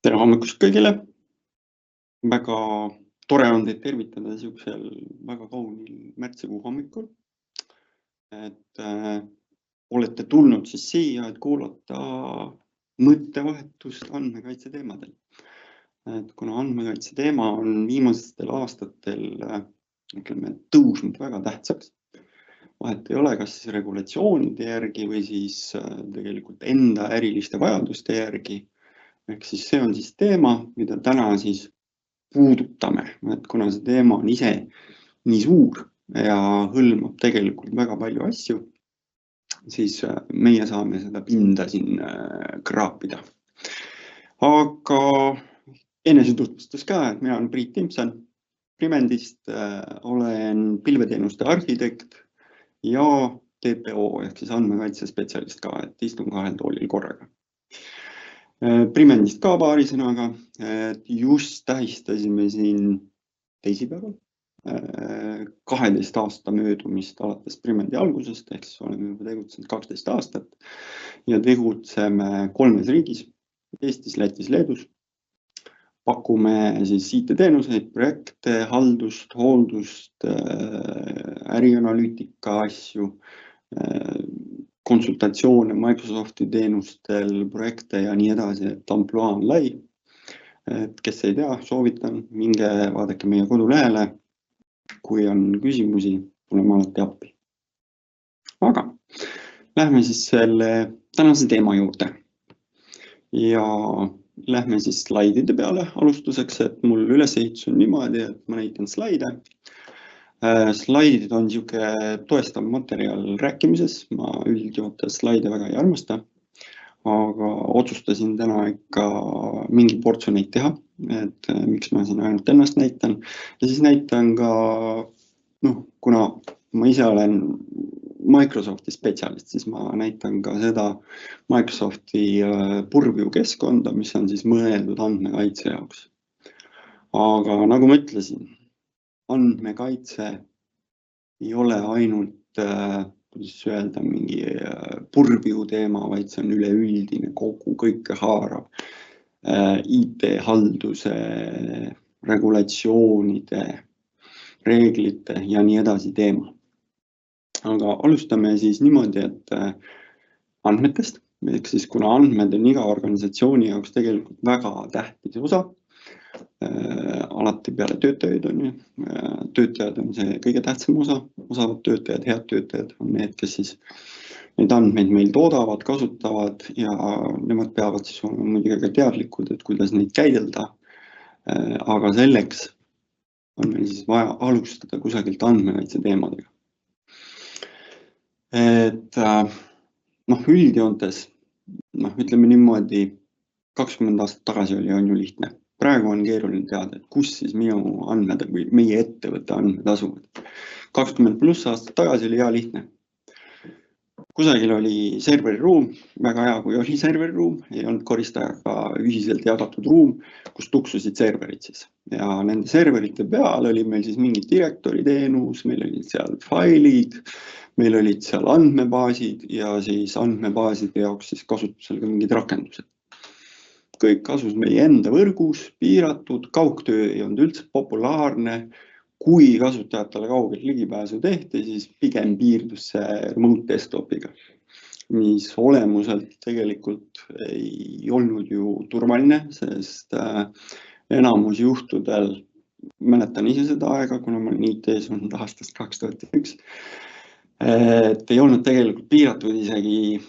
Tere hommikust kõigile! Väga tore on teid tervitada niisugusel väga kaunil märtsikuu hommikul. Olete tulnud siis siia, et kuulata mõttevahetust andmekaitse teemadel. Kuna andmekaitse teema on viimastel aastatel tõusnud väga tähtsaks, vahet ei ole, kas regulatsioonide järgi või siis tegelikult enda äriliste vajaduste järgi. Ehk siis see on siis teema, mida täna siis puudutame, kuna see teema on ise nii suur ja hõlmab tegelikult väga palju asju, siis meie saame seda pinda siin kraapida. Aga enesetutvustus ka, et mina olen Priit Timpson Primendist, olen pilveteenuste arhitekt ja TPO ehk siis andmekaitse spetsialist ka, et istun kahel toolil korraga. Primendist ka paari sõnaga, just tähistasime siin teisipäeval 12 aasta möödumist alates Primendi algusest, ehk siis oleme juba tegutsenud 12 aastat ja tegutseme 3 riigis, Eestis, Lätis, Leedus. Pakume siis IT-teenuseid, projekte, haldust, hooldust, ärianalüütika asju, konsultatsioone Microsofti teenustel, projekte ja nii edasi, et ampluaa on lai. Kes ei tea, soovitan, minge vaadake meie kodulehele. Kui on küsimusi, tuleme alati appi. Aga lähme siis selle tänase teema juurde. Ja lähme siis slaidide peale alustuseks, et mul ülesehitus on niimoodi, et ma näitan slaide. Slaidid on niisugune toestav materjal rääkimises, ma üldjoontes slaide väga ei armasta, aga otsustasin täna ikka mingi portsu neid teha, et miks ma siin ainult ennast näitan. Ja siis näitan ka, kuna ma ise olen Microsofti spetsialist, siis ma näitan ka seda Microsofti Purview keskkonda, mis on siis mõeldud andmekaitse jaoks. Aga nagu ma ütlesin, andmekaitse ei ole ainult mingi Purview teema, vaid see on üleüldine kõike haarav IT-halduse, regulatsioonide, reeglite ja nii edasi teema. Aga alustame siis niimoodi, et andmetest, ehk siis kuna andmed on iga organisatsiooni jaoks tegelikult väga tähtis osa, alati peale töötajaid on ju, töötajad on see kõige tähtsam osa, osavad töötajad, head töötajad on need, kes siis neid andmeid meil toodavad, kasutavad ja nemad peavad siis olema muidugi ka teadlikud, et kuidas neid käidelda. Aga selleks on meil siis vaja alustada kusagilt andmekaitse teemadega. Üldjoontes, ütleme niimoodi, 20 aastat tagasi oli on ju lihtne. Praegu on keeruline teada, et kus siis minu andmed või meie ettevõtte andmed asuvad. 20+ aastat tagasi oli hea lihtne. Kusagil oli serveriruum, väga hea, kui oli serveriruum, ei olnud koristajaga ühiselt jagatud ruum, kus tuksusid serverid siis. Ja nende serverite peal oli meil siis mingi direktori teenus, meil olid seal failid, meil olid seal andmebaasid ja siis andmebaaside jaoks siis kasutusel ka mingid rakendused. Kõik asus meie enda võrgus, piiratud, kaugtöö ei olnud üldse populaarne. Kui kasutajatele kaugelt ligipääsu tehti, siis pigem piirdus see remote desktopiga, mis olemuselt tegelikult ei olnud ju turvaline, sest enamus juhtudel, mäletan ise seda aega, kuna ma olen IT-s olnud aastast 2001, et ei olnud tegelikult piiratud isegi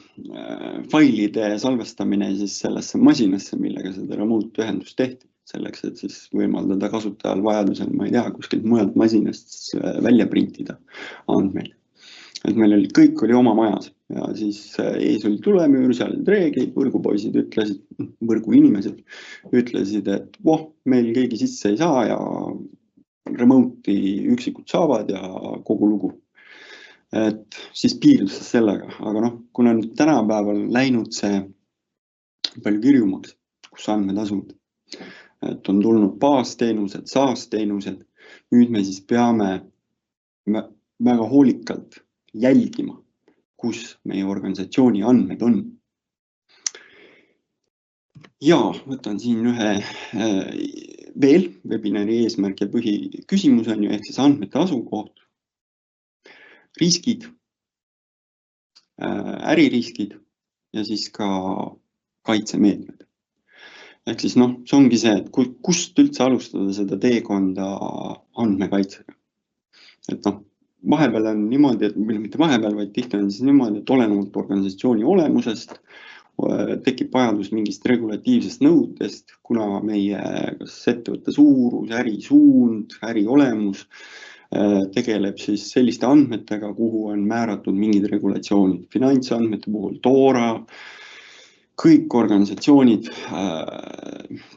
failide salvestamine siis sellesse masinasse, millega seda remote ühendust tehti, selleks, et siis võimaldada kasutajal vajadusel, ma ei tea, kuskilt mujalt masinast välja printida andmeid. Et meil oli, kõik oli oma majas ja siis ees oli tulemüür, seal olid reeglid, võrgupoisid ütlesid, võrguinimesed ütlesid, et meil keegi sisse ei saa ja remote'i üksikud saavad ja kogu lugu. Et siis piirdus sellega, aga kuna nüüd tänapäeval läinud see palju kirjumaks, kus andmed asuvad, et on tulnud baasteenused, SaaS-teenused, nüüd me siis peame väga hoolikalt jälgima, kus meie organisatsiooni andmed on. Ja võtan siin ühe veel webinari eesmärk ja põhiküsimus on ju ehk siis andmete asukoht, riskid, äririskid ja siis ka kaitsemeetmed. Ehk siis see ongi see, et kust üldse alustada seda teekonda andmekaitsega. Et vahepeal on niimoodi, et mitte vahepeal, vaid tihti on siis niimoodi, et olenevalt organisatsiooni olemusest tekib vajadus mingist regulatiivsest nõudest, kuna meie kas ettevõtte suurus, ärisuund, äriolemus tegeleb siis selliste andmetega, kuhu on määratud mingid regulatsioonid. Finantsandmete puhul DORA, kõik organisatsioonid,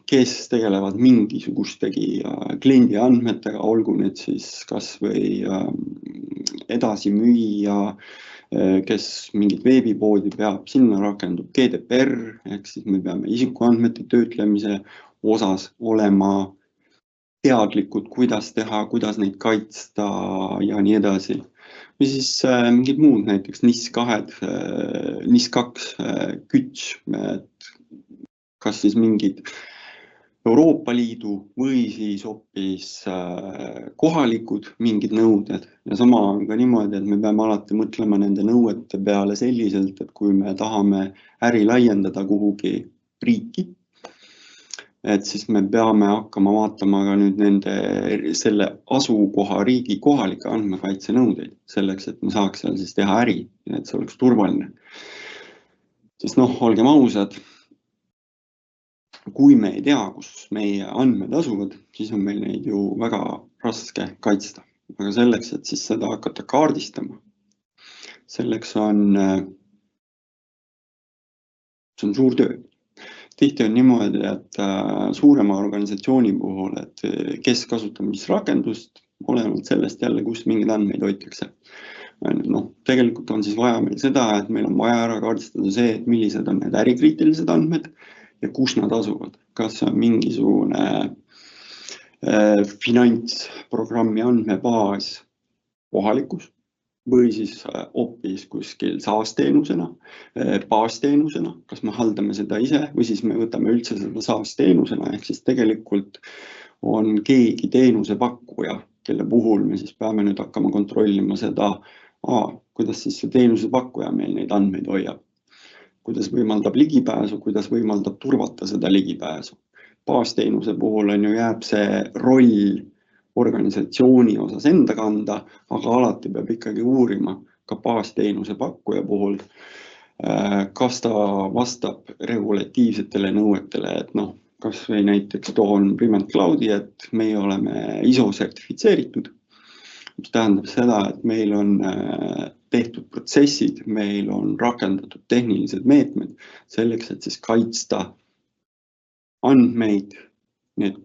kes tegelevad mingisugustegi kliendi andmetega, olgu need siis kas või edasimüüja, kes mingit veebipoodi peab, sinna rakendub GDPR, ehk siis me peame isikuandmete töötlemise osas olema teadlikud, kuidas teha, kuidas neid kaitsta ja nii edasi. Või siis mingid muud, näiteks NIS2 küts, kas siis mingid Euroopa Liidu või siis hoopis kohalikud mingid nõuded. Ja sama on ka niimoodi, et me peame alati mõtlema nende nõuete peale selliselt, et kui me tahame äri laiendada kuhugi riiki, et siis me peame hakkama vaatama ka nüüd selle asukoha riigi kohalike andmekaitse nõudeid selleks, et me saaks seal siis teha äri ja et see oleks turvaline. Sest olgem ausad, kui me ei tea, kus meie andmed asuvad, siis on meil neid ju väga raske kaitsta. Aga selleks, et siis seda hakata kaardistama, selleks on suur töö. Tihti on niimoodi, et suurema organisatsiooni puhul, et kes kasutab mis rakendust, olenevalt sellest jälle, kus mingid andmeid hoitakse. Tegelikult on siis vaja meil seda, et meil on vaja ära kaardistada see, et millised on need ärikriitilised andmed ja kus nad asuvad. Kas on mingisugune finantsprogrammi andmebaas kohalikus või siis hoopis kuskil SaaS-teenusena, baasteenusena, kas me haldame seda ise või siis me võtame üldse seda SaaS-teenusena, ehk siis tegelikult on keegi teenusepakkuja, kelle puhul me siis peame nüüd hakkama kontrollima seda, kuidas siis see teenusepakkuja meil neid andmeid hoiab. Kuidas võimaldab ligipääsu, kuidas võimaldab turvata seda ligipääsu. Baasteenuse puhul jääb see roll organisatsiooni osas enda kanda, aga alati peab ikkagi uurima ka baasteenuse pakkuja puhul, kas ta vastab regulatiivsetele nõuetele, et kas või näiteks toon Private Cloudi, et meie oleme ISO sertifitseeritud, mis tähendab seda, et meil on tehtud protsessid, meil on rakendatud tehnilised meetmed selleks, et siis kaitsta andmeid, need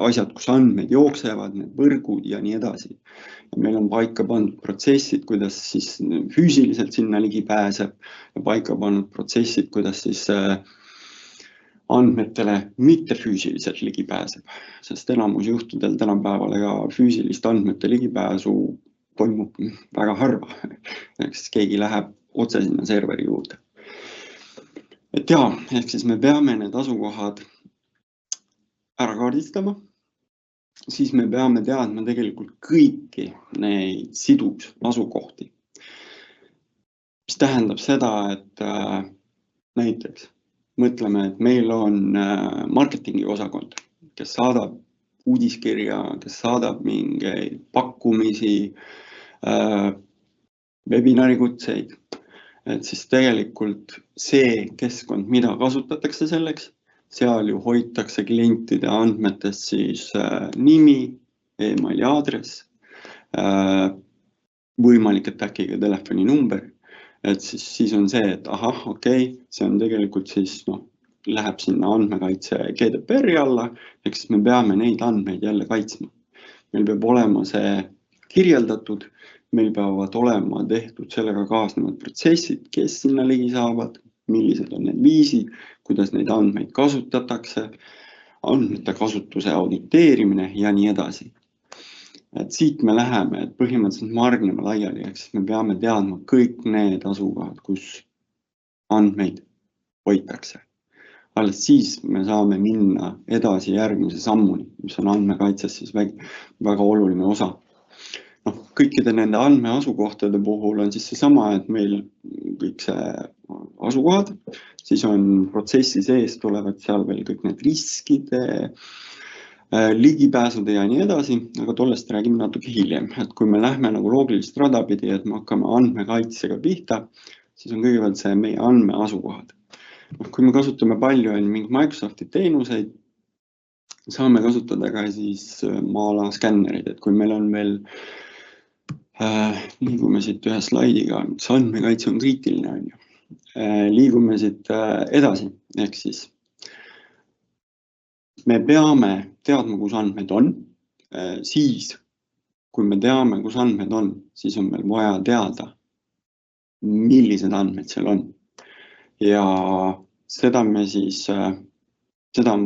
asjad, kus andmeid jooksevad, need võrgud ja nii edasi. Ja meil on paika pandud protsessid, kuidas siis füüsiliselt sinna ligi pääseb ja paika pandud protsessid, kuidas siis andmetele mitte füüsiliselt ligi pääseb, sest enamus juhtudel tänapäeval ka füüsilist andmete ligipääsu toimub väga harva, ehk siis keegi läheb otse sinna serveri juurde. Et ehk siis me peame need asukohad ära kaardistama, siis me peame teadma tegelikult kõiki neid sidusasukohti. Mis tähendab seda, et näiteks mõtleme, et meil on marketingi osakond, kes saadab uudiskirja, kes saadab mingeid pakkumisi, webinarikutseid, et siis tegelikult see keskkond, mida kasutatakse selleks, seal ju hoitakse klientide andmetest siis nimi, emaili aadress, võimalik, et äkki ka telefoninumber, et siis on see, et see on tegelikult siis läheb sinna andmekaitse GDPR-i alla, ehk siis me peame neid andmeid jälle kaitsma. Meil peab olema see kirjeldatud, meil peavad olema tehtud sellega kaasnevad protsessid, kes sinna ligi saavad, millised on need viisid, kuidas neid andmeid kasutatakse, andmete kasutuse auditeerimine ja nii edasi. Et siit me läheme, et põhimõtteliselt me hargneme laiali, ehk siis me peame teadma kõik need asukohad, kus andmeid hoitakse. alles siis me saame minna edasi järgmise sammuni, mis on andmekaitses siis väga oluline osa. Kõikide nende andmeasukohtade puhul on siis seesama, et meil kõik see asukohad, siis on protsessi sees tulevad seal veel kõik need riskide, ligipääsude ja nii edasi, aga tollest räägime natuke hiljem, et kui me lähme nagu loogilist rada pidi, et me hakkame andmekaitsega pihta, siis on kõigepealt see meie andmeasukohad. Kui me kasutame palju mingi Microsofti teenuseid, saame kasutada ka siis maa-ala skännerid, et kui meil on veel liigume siit ühe slaidiga, see andmekaitse on kriitiline, on ju. Liigume siit edasi, ehk siis me peame teadma, kus andmed on, siis kui me teame, kus andmed on, siis on meil vaja teada, millised andmed seal on. Ja seda on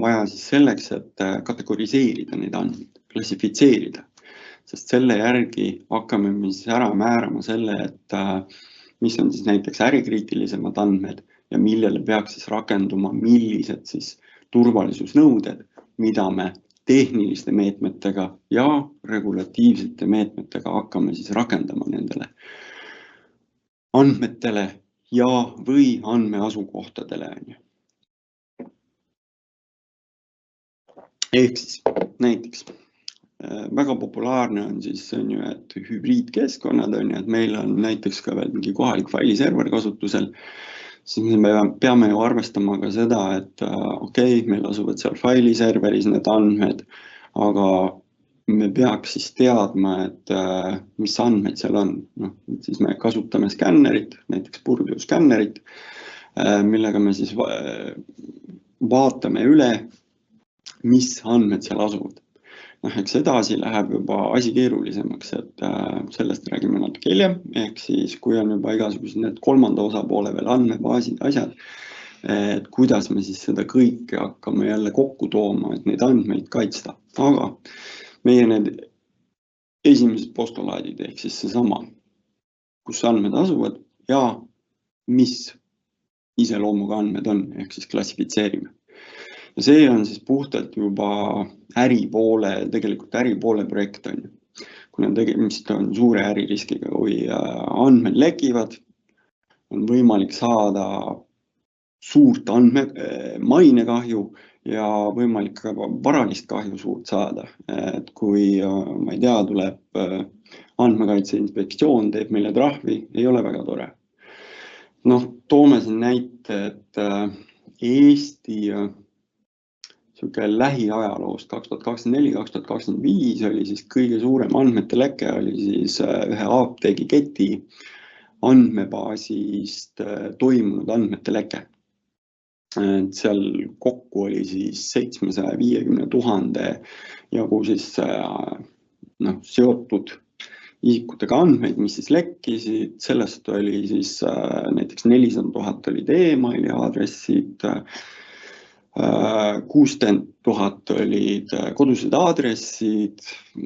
vaja siis selleks, et kategoriseerida neid andmeid, klassifitseerida. Sest selle järgi hakkame me siis ära määrama selle, et mis on siis näiteks ärikriitilisemad andmed ja millele peaks siis rakenduma, millised siis turvalisusnõuded, mida me tehniliste meetmetega ja regulatiivsete meetmetega hakkame siis rakendama nendele andmetele ja või andmeasukohtadele. Ehk siis näiteks väga populaarne on siis, et hübriidkeskkonnad on, et meil on näiteks ka veel mingi kohalik failiserver kasutusel, siis me peame ju arvestama ka seda, et okei, meil asuvad seal failiserveris need andmed, aga me peaks siis teadma, et mis andmed seal on. Siis me kasutame skännerit, näiteks Purview skännerit, millega me siis vaatame üle, mis andmed seal asuvad. Eks edasi läheb juba asi keerulisemaks, et sellest räägime natuke hiljem, ehk siis kui on juba igasugused need kolmanda osapoole veel andmebaasid, asjad, et kuidas me siis seda kõike hakkame jälle kokku tooma, et neid andmeid kaitsta. Aga meie need esimesed postulaadid, ehk siis seesama, kus andmed asuvad ja mis iseloomuga andmed on, ehk siis klassifitseerime. Ja see on siis puhtalt juba tegelikult äripoole projekt on. Kuna tegemist on suure äririskiga, kui andmed lekivad, on võimalik saada suurt mainekahju ja võimalik ka varalist kahju suurt saada. Et kui, ma ei tea, tuleb andmekaitse inspektsioon, teeb meile trahvi, ei ole väga tore. Toome siin näite, et Eesti lähiajaloost 2024-2025 oli siis kõige suurem andmete leke oli siis ühe apteegiketi andmebaasist toimunud andmete leke. Seal kokku oli siis 750 000 jagu siis seotud isikutega andmeid, mis siis lekkisid. Sellest oli siis näiteks 400 000 olid e-maili aadressid, 60 000 olid kodused aadressid,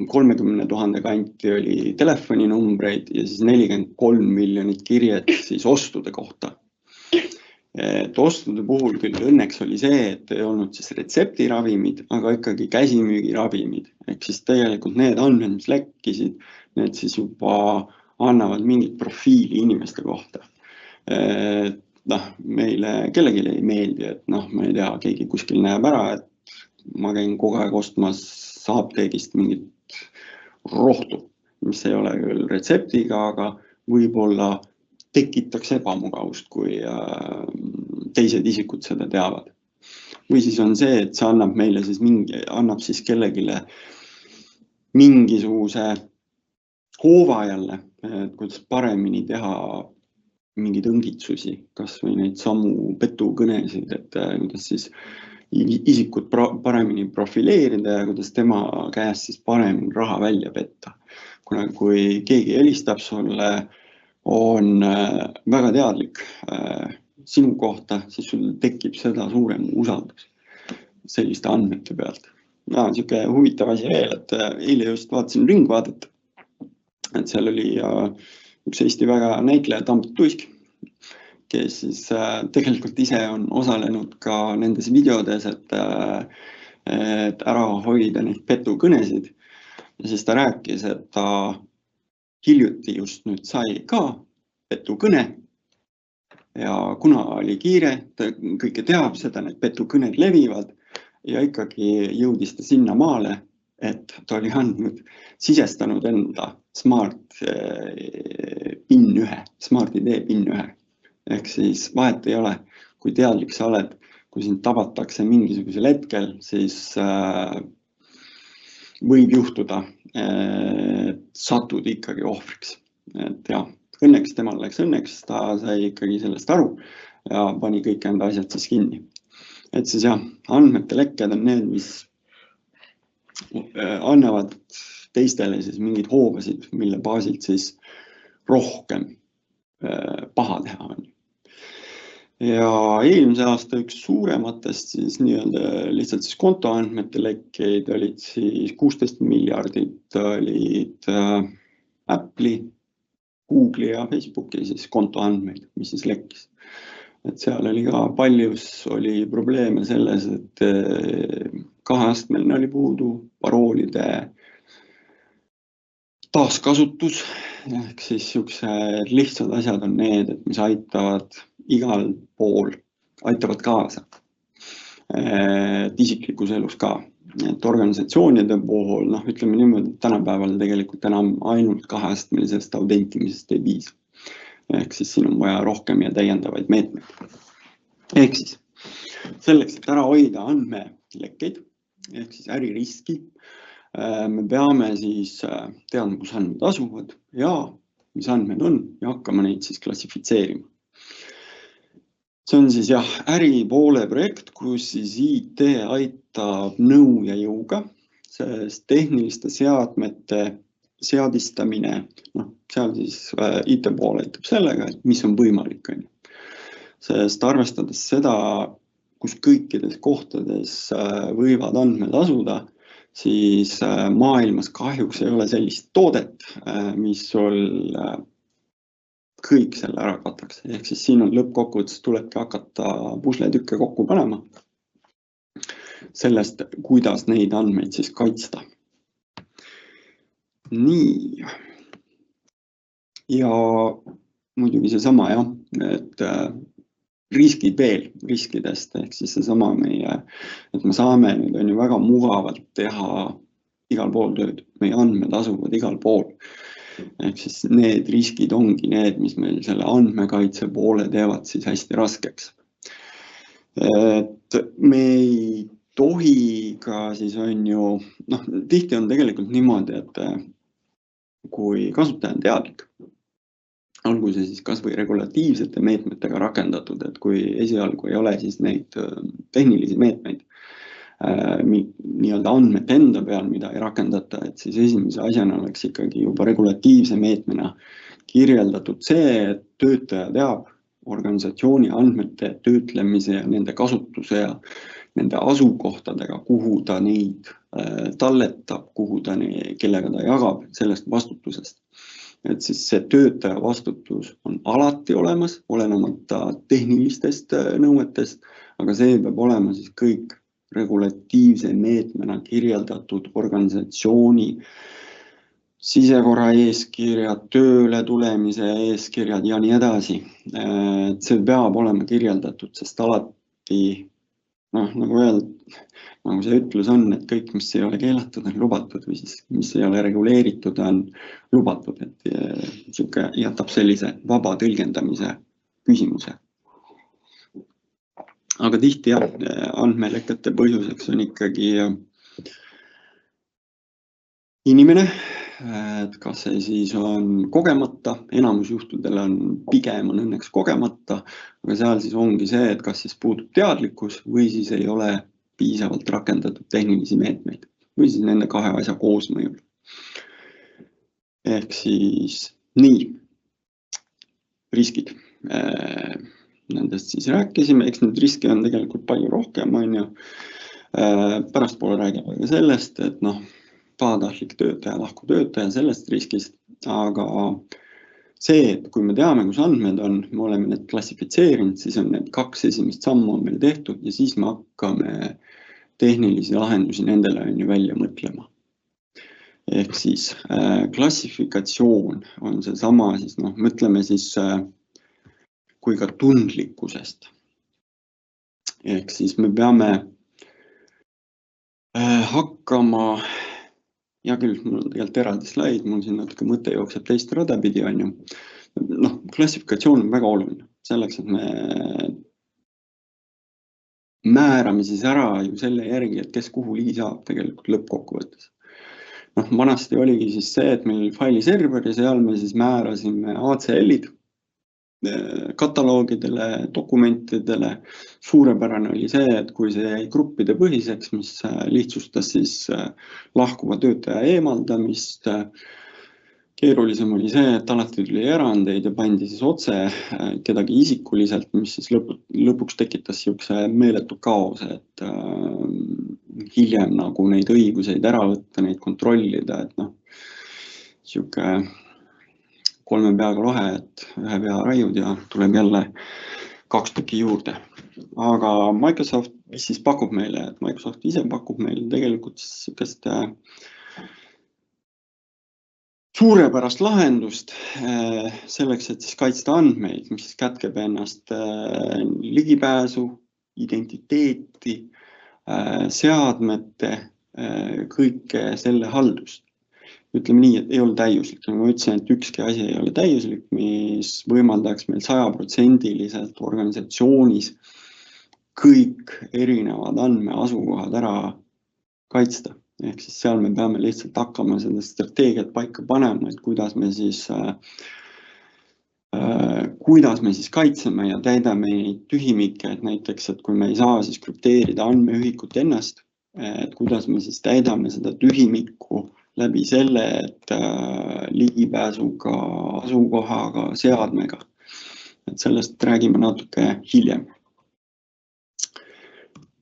30 000 kanti oli telefoninumbreid ja siis 43 miljonit kirjed siis ostude kohta. Et ostude puhul küll õnneks oli see, et ei olnud siis retseptiravimid, aga ikkagi käsimüügiravimid. Ehk siis tegelikult need andmed, mis lekkisid, need siis juba annavad mingit profiili inimeste kohta. Meile kellelegi ei meeldi, et ma ei tea, keegi kuskil näeb ära, et ma käin kogu aeg ostmas apteegist mingit rohtu, mis ei ole küll retseptiga, aga võib-olla tekitaks ebamugavust, kui teised isikud seda teavad. Või siis on see, et see annab meile siis kellegile mingisuguse hoova jälle, kuidas paremini teha mingeid õngitsusi, kas või neid samu petukõnesid, et kuidas siis isikut paremini profileerida ja kuidas tema käest siis paremini raha välja petta. Kuna kui keegi helistab sulle, on väga teadlik sinu kohta, siis sul tekib seda suurem usaldus selliste andmete pealt. Siuke huvitav asi veel, et eile just vaatasin Ringvaadet, et seal oli üks Eesti väga näitleja Tambet Tuisk, kes siis tegelikult ise on osalenud ka nendes videodes, et ära hoida neid petukõnesid. Ja siis ta rääkis, et ta hiljuti just nüüd sai ka petukõne ja kuna oli kiire, ta kõike teab seda, need petukõned levivad ja ikkagi jõudis ta sinna maale, et ta oli sisestanud enda Smart PIN 1, Smart ID PIN 1. Ehk siis vahet ei ole, kui teadlik sa oled, kui sind tabatakse mingisugusel hetkel, siis võib juhtuda, et satud ikkagi ohvriks. Et jah, õnneks temal läks õnneks, ta sai ikkagi sellest aru ja pani kõik enda asjad siis kinni. Et siis jah, andmete lekked on need, mis annavad teistele siis mingid hoovasid, mille baasilt siis rohkem paha teha on. Ja eelmise aasta üks suurematest siis lihtsalt siis kontoandmete lekkeid olid siis 16 miljardit olid Apple'i, Google'i ja Facebooki siis kontoandmeid, mis siis lekkis. Et seal oli ka paljus oli probleeme selles, et kaheastmeline oli puudu, paroolide taaskasutus, ehk siis siuksed lihtsad asjad on need, et mis aitavad igal pool, aitavad kaasa isiklikus elus ka. Et organisatsioonide puhul, ütleme niimoodi, et tänapäeval tegelikult enam ainult kaheastmelisest autentimisest ei piisa. Ehk siis siin on vaja rohkem ja täiendavaid meetmeid. Ehk siis selleks, et ära hoida andmelekkeid, ehk siis äririski, me peame siis teadma, kus andmed asuvad ja mis andmed on ja hakkama neid siis klassifitseerima. See on siis jah, äripoole projekt, kus siis IT aitab nõu ja jõuga, sest tehniliste seadmete seadistamine, seal siis IT pool aitab sellega, et mis on võimalik. Sest arvestades seda, kus kõikides kohtades võivad andmed asuda, siis maailmas kahjuks ei ole sellist toodet, mis sul kõik selle ära kataks. Ehk siis siin on lõppkokkuvõttes tulebki hakata pusletükke kokku panema sellest, kuidas neid andmeid siis kaitsta. Nii. Ja muidugi seesama jah, et riskid veel riskidest, ehk siis seesama meie, et me saame nüüd on ju väga mugavalt teha igal pool tööd, meie andmed asuvad igal pool. Ehk siis need riskid ongi need, mis meil selle andmekaitse poole teevad siis hästi raskeks. Et me ei tohi ka siis on ju, tihti on tegelikult niimoodi, et kui kasutaja on teadlik, olgu see siis kas või regulatiivsete meetmetega rakendatud, et kui esialgu ei ole siis neid tehnilisi meetmeid nii-öelda andmete enda peal, mida ei rakendata, et siis esimese asjana oleks ikkagi juba regulatiivse meetmena kirjeldatud see, et töötaja teab organisatsiooni andmete töötlemise ja nende kasutuse ja nende asukohtadega, kuhu ta neid talletab, kellega ta jagab sellest vastutusest. Et siis see töötaja vastutus on alati olemas, olenemata tehnilistest nõuetest, aga see peab olema siis kõik regulatiivse meetmena kirjeldatud organisatsiooni sisekorra eeskirjad, tööle tulemise eeskirjad ja nii edasi. See peab olema kirjeldatud, sest alati, nagu öeldud, nagu see ütlus on, et kõik, mis ei ole keelatud, on lubatud või siis, mis ei ole reguleeritud, on lubatud, et siuke jätab sellise vaba tõlgendamise küsimuse. Aga tihti jah, andmelekete põhjuseks on ikkagi inimene, et kas see siis on kogemata, enamus juhtudel on pigem on õnneks kogemata, aga seal siis ongi see, et kas siis puudub teadlikkus või siis ei ole piisavalt rakendatud tehnilisi meetmeid või siis nende kahe asja koosmõjul. Ehk siis nii, riskid. Nendest siis rääkisime, eks need riske on tegelikult palju rohkem, on ju. Pärastpoole räägime ka sellest, et pahatahtlik töötaja, lahku töötaja sellest riskist, aga see, et kui me teame, kus andmed on, me oleme need klassifitseerinud, siis on need 2 esimest sammu on meil tehtud ja siis me hakkame tehnilisi lahendusi nendele välja mõtlema. Ehk siis klassifikatsioon on see sama, siis mõtleme siis kui ka tundlikkusest. Ehk siis me peame hakkama, ja küll, mul on tegelikult eraldi slaid, mul siin natuke mõte jookseb teist rada pidi, on ju. Klassifikatsioon on väga oluline selleks, et me määrame siis ära ju selle järgi, et kes kuhu ligi saab tegelikult lõppkokkuvõttes. Vanasti oligi siis see, et meil failiserver ja seal me siis määrasime ACL-id kataloogidele, dokumentidele. Suurepärane oli see, et kui see jäi gruppide põhiseks, mis lihtsustas siis lahkuva töötaja eemaldamist. Keerulisem oli see, et alati tuli erandeid ja pandi siis otse kedagi isikuliselt, mis siis lõpuks tekitas siukse meeletu kaose, et hiljem nagu neid õiguseid ära võtta, neid kontrollida, et siuke 3 peaga lohe, et 1 pea raiud ja tuleb jälle 2 tükki juurde. Aga Microsoft, mis siis pakub meile, et Microsoft ise pakub meile tegelikult siukest suurepärast lahendust selleks, et siis kaitsta andmeid, mis siis kätkeb ennast ligipääsu, identiteeti, seadmete, kõike selle haldust. Ütleme nii, et ei ole täiuslik. Ma ütlesin, et ükski asi ei ole täiuslik, mis võimaldaks meil 100% organisatsioonis kõik erinevad andmeasukohad ära kaitsta. Ehk siis seal me peame lihtsalt hakkama seda strateegiat paika panema, et kuidas me siis kaitseme ja täidame neid tühimikke, et näiteks, et kui me ei saa siis krüpteerida andmeühikut ennast, et kuidas me siis täidame seda tühimikku läbi selle, et ligipääsuga, asukohaga, seadmega. Et sellest räägime natuke hiljem.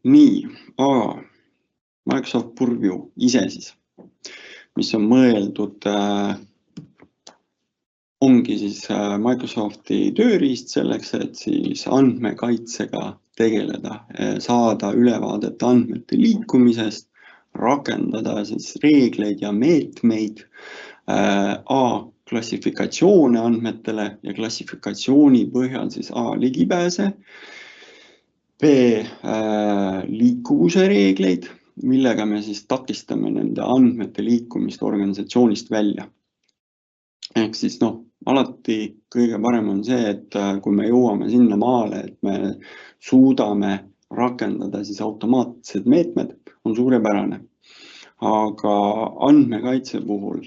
Nii, aga Microsoft Purview ise siis, mis on mõeldud, ongi siis Microsofti tööriist selleks, et siis andmekaitsega tegeleda, saada ülevaadet andmete liikumisest, rakendada siis reegleid ja meetmeid, klassifikatsioone andmetele ja klassifikatsiooni põhjal siis ligipääse, B liikuvuse reegleid, millega me siis takistame nende andmete liikumist organisatsioonist välja. Ehk siis alati kõige parem on see, et kui me jõuame sinna maale, et me suudame rakendada siis automaatsed meetmed, on suurepärane. Aga andmekaitse puhul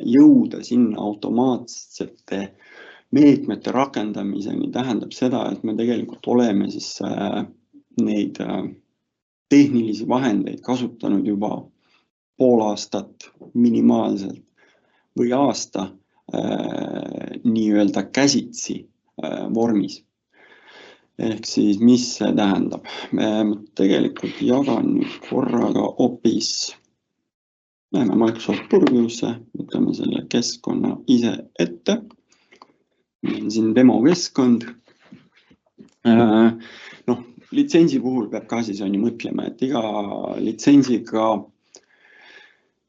jõuda sinna automaatsete meetmete rakendamiseni tähendab seda, et me tegelikult oleme siis neid tehnilisi vahendeid kasutanud juba pool aastat minimaalselt või aasta nii-öelda käsitsi vormis. Ehk siis, mis see tähendab? Ma tegelikult jagan nüüd korraga hoopis, läheme Microsoft Purview'sse, võtame selle keskkonna ise ette. Meil on siin demo keskkond. Litsentsi puhul peab ka siis on ju mõtlema, et iga litsentsiga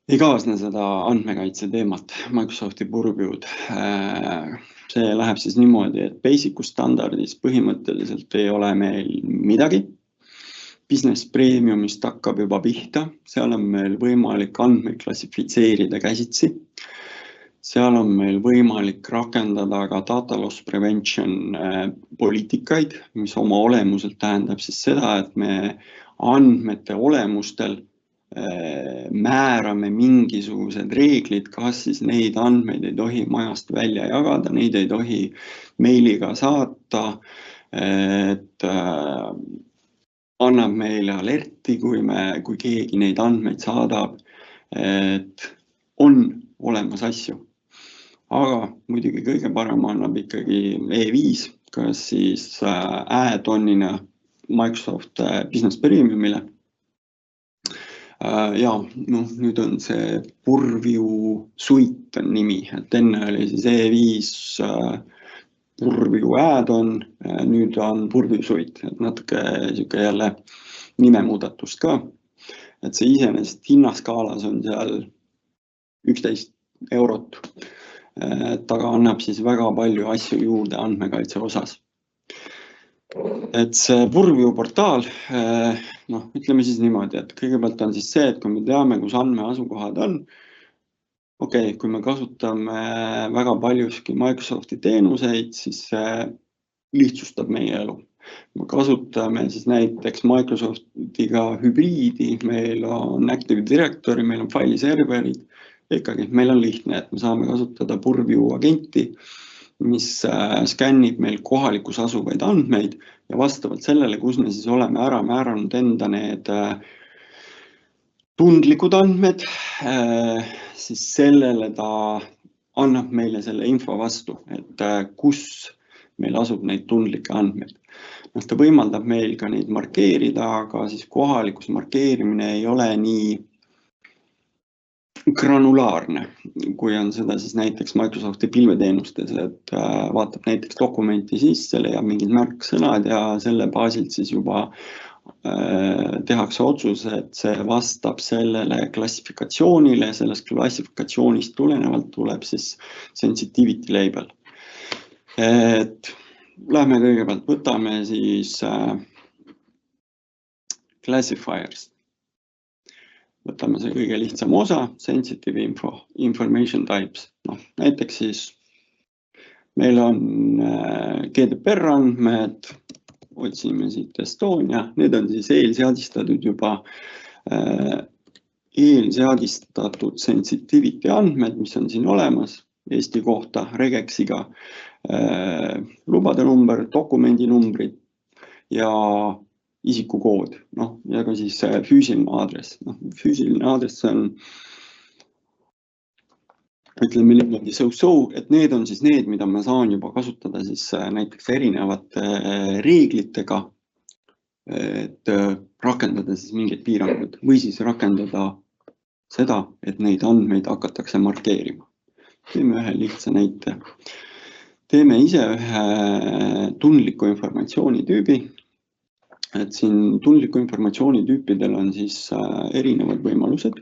ei kaasne seda andmekaitse teemat, Microsofti Purview'd. See läheb siis niimoodi, et Basicus standardis põhimõtteliselt ei ole meil midagi. Business Premiumist hakkab juba pihta, seal on meil võimalik andmeid klassifitseerida käsitsi. Seal on meil võimalik rakendada ka data loss prevention poliitikaid, mis oma olemuselt tähendab siis seda, et me andmete olemustel määrame mingisugused reeglid, kas siis neid andmeid ei tohi majast välja jagada, neid ei tohi meiliga saata, et annab meile alerti, kui keegi neid andmeid saadab, et on olemas asju. Aga muidugi kõige parem annab ikkagi E5, kas siis add-onina Microsoft Business Premiumile. Ja nüüd on see Purview Suite on nimi, et enne oli siis E5 Purview add-on, nüüd on Purview Suite, et natuke siuke jälle nimemuudatust ka. Et see iseenesest hinnaskaalas on seal 11 €, aga annab siis väga palju asju juurde andmekaitse osas. Et see Purview portaal, ütleme siis niimoodi, et kõigepealt on siis see, et kui me teame, kus andmeasukohad on, kui me kasutame väga paljuski Microsofti teenuseid, siis see lihtsustab meie elu. Me kasutame siis näiteks Microsoftiga hübriidi, meil on Active Directory, meil on failiserverid, ikkagi meil on lihtne, et me saame kasutada Purview agenti, mis skännib meil kohalikus asuvaid andmeid ja vastavalt sellele, kus me siis oleme ära määranud enda need tundlikud andmed, siis sellele ta annab meile selle info vastu, et kus meil asub neid tundlikke andmeid. Ta võimaldab meil ka neid markeerida, aga siis kohalikus markeerimine ei ole nii granulaarne, kui on seda siis näiteks Microsofti pilveteenustes, et vaatab näiteks dokumenti sisse, leiab mingid märksõnad ja selle baasilt siis juba tehakse otsus, et see vastab sellele klassifikatsioonile, sellest klassifikatsioonist tulenevalt tuleb siis sensitivity label. Et lähme kõigepealt, võtame siis classifiers. Võtame see kõige lihtsam osa, sensitive information types. Näiteks siis meil on GDPR andmed, otsime siit Estonia, need on siis eelseadistatud juba eelseadistatud sensitivity andmed, mis on siin olemas Eesti kohta, regexiga, lubade number, dokumendi numbrid ja isikukood, ja ka siis füüsiline aadress. Füüsiline aadress on, ütleme niimoodi et need on siis need, mida ma saan juba kasutada siis näiteks erinevate reeglitega, et rakendada siis mingid piirangud või siis rakendada seda, et neid andmeid hakatakse markeerima. Teeme ühe lihtsa näite. Teeme ise ühe tundliku informatsiooni tüübi. Et siin tundliku informatsiooni tüüpidel on siis erinevad võimalused.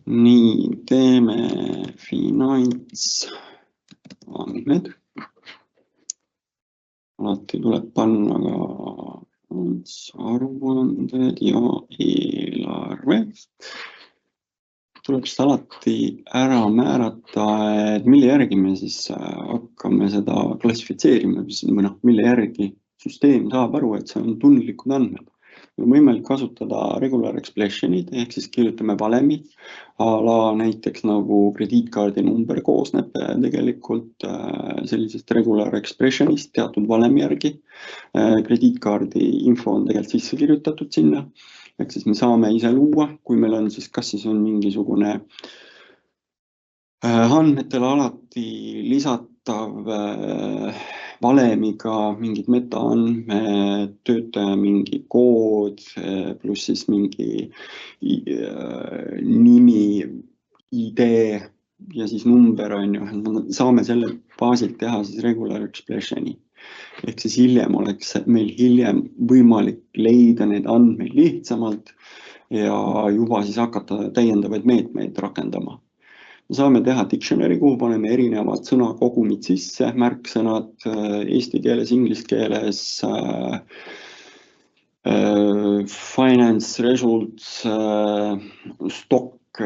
Nii, teeme finantsandmed. Alati tuleb panna ka aruanded ja eelarve. Tuleb siis alati ära määrata, et mille järgi me siis hakkame seda klassifitseerima, mille järgi süsteem saab aru, et see on tundlikud andmed. On võimalik kasutada regular expression'id, ehk siis kirjutame valemi, ala näiteks nagu krediitkaardi number koosneb tegelikult sellisest regular expression'ist teatud valemi järgi. Krediitkaardi info on tegelikult sisse kirjutatud sinna, ehk siis me saame ise luua, kui meil on siis, kas siis on mingisugune andmetele alati lisatav valemiga mingid metaandmed, töötaja mingi kood, pluss siis mingi nimi, ID ja siis number on ju. Saame selle baasilt teha siis regular expression'i. Ehk siis hiljem oleks meil võimalik leida need andmeid lihtsamalt ja juba siis hakata täiendavaid meetmeid rakendama. Me saame teha dictionary, kuhu paneme erinevad sõnakogumid sisse, märksõnad eesti keeles, inglise keeles, finance, results, stock,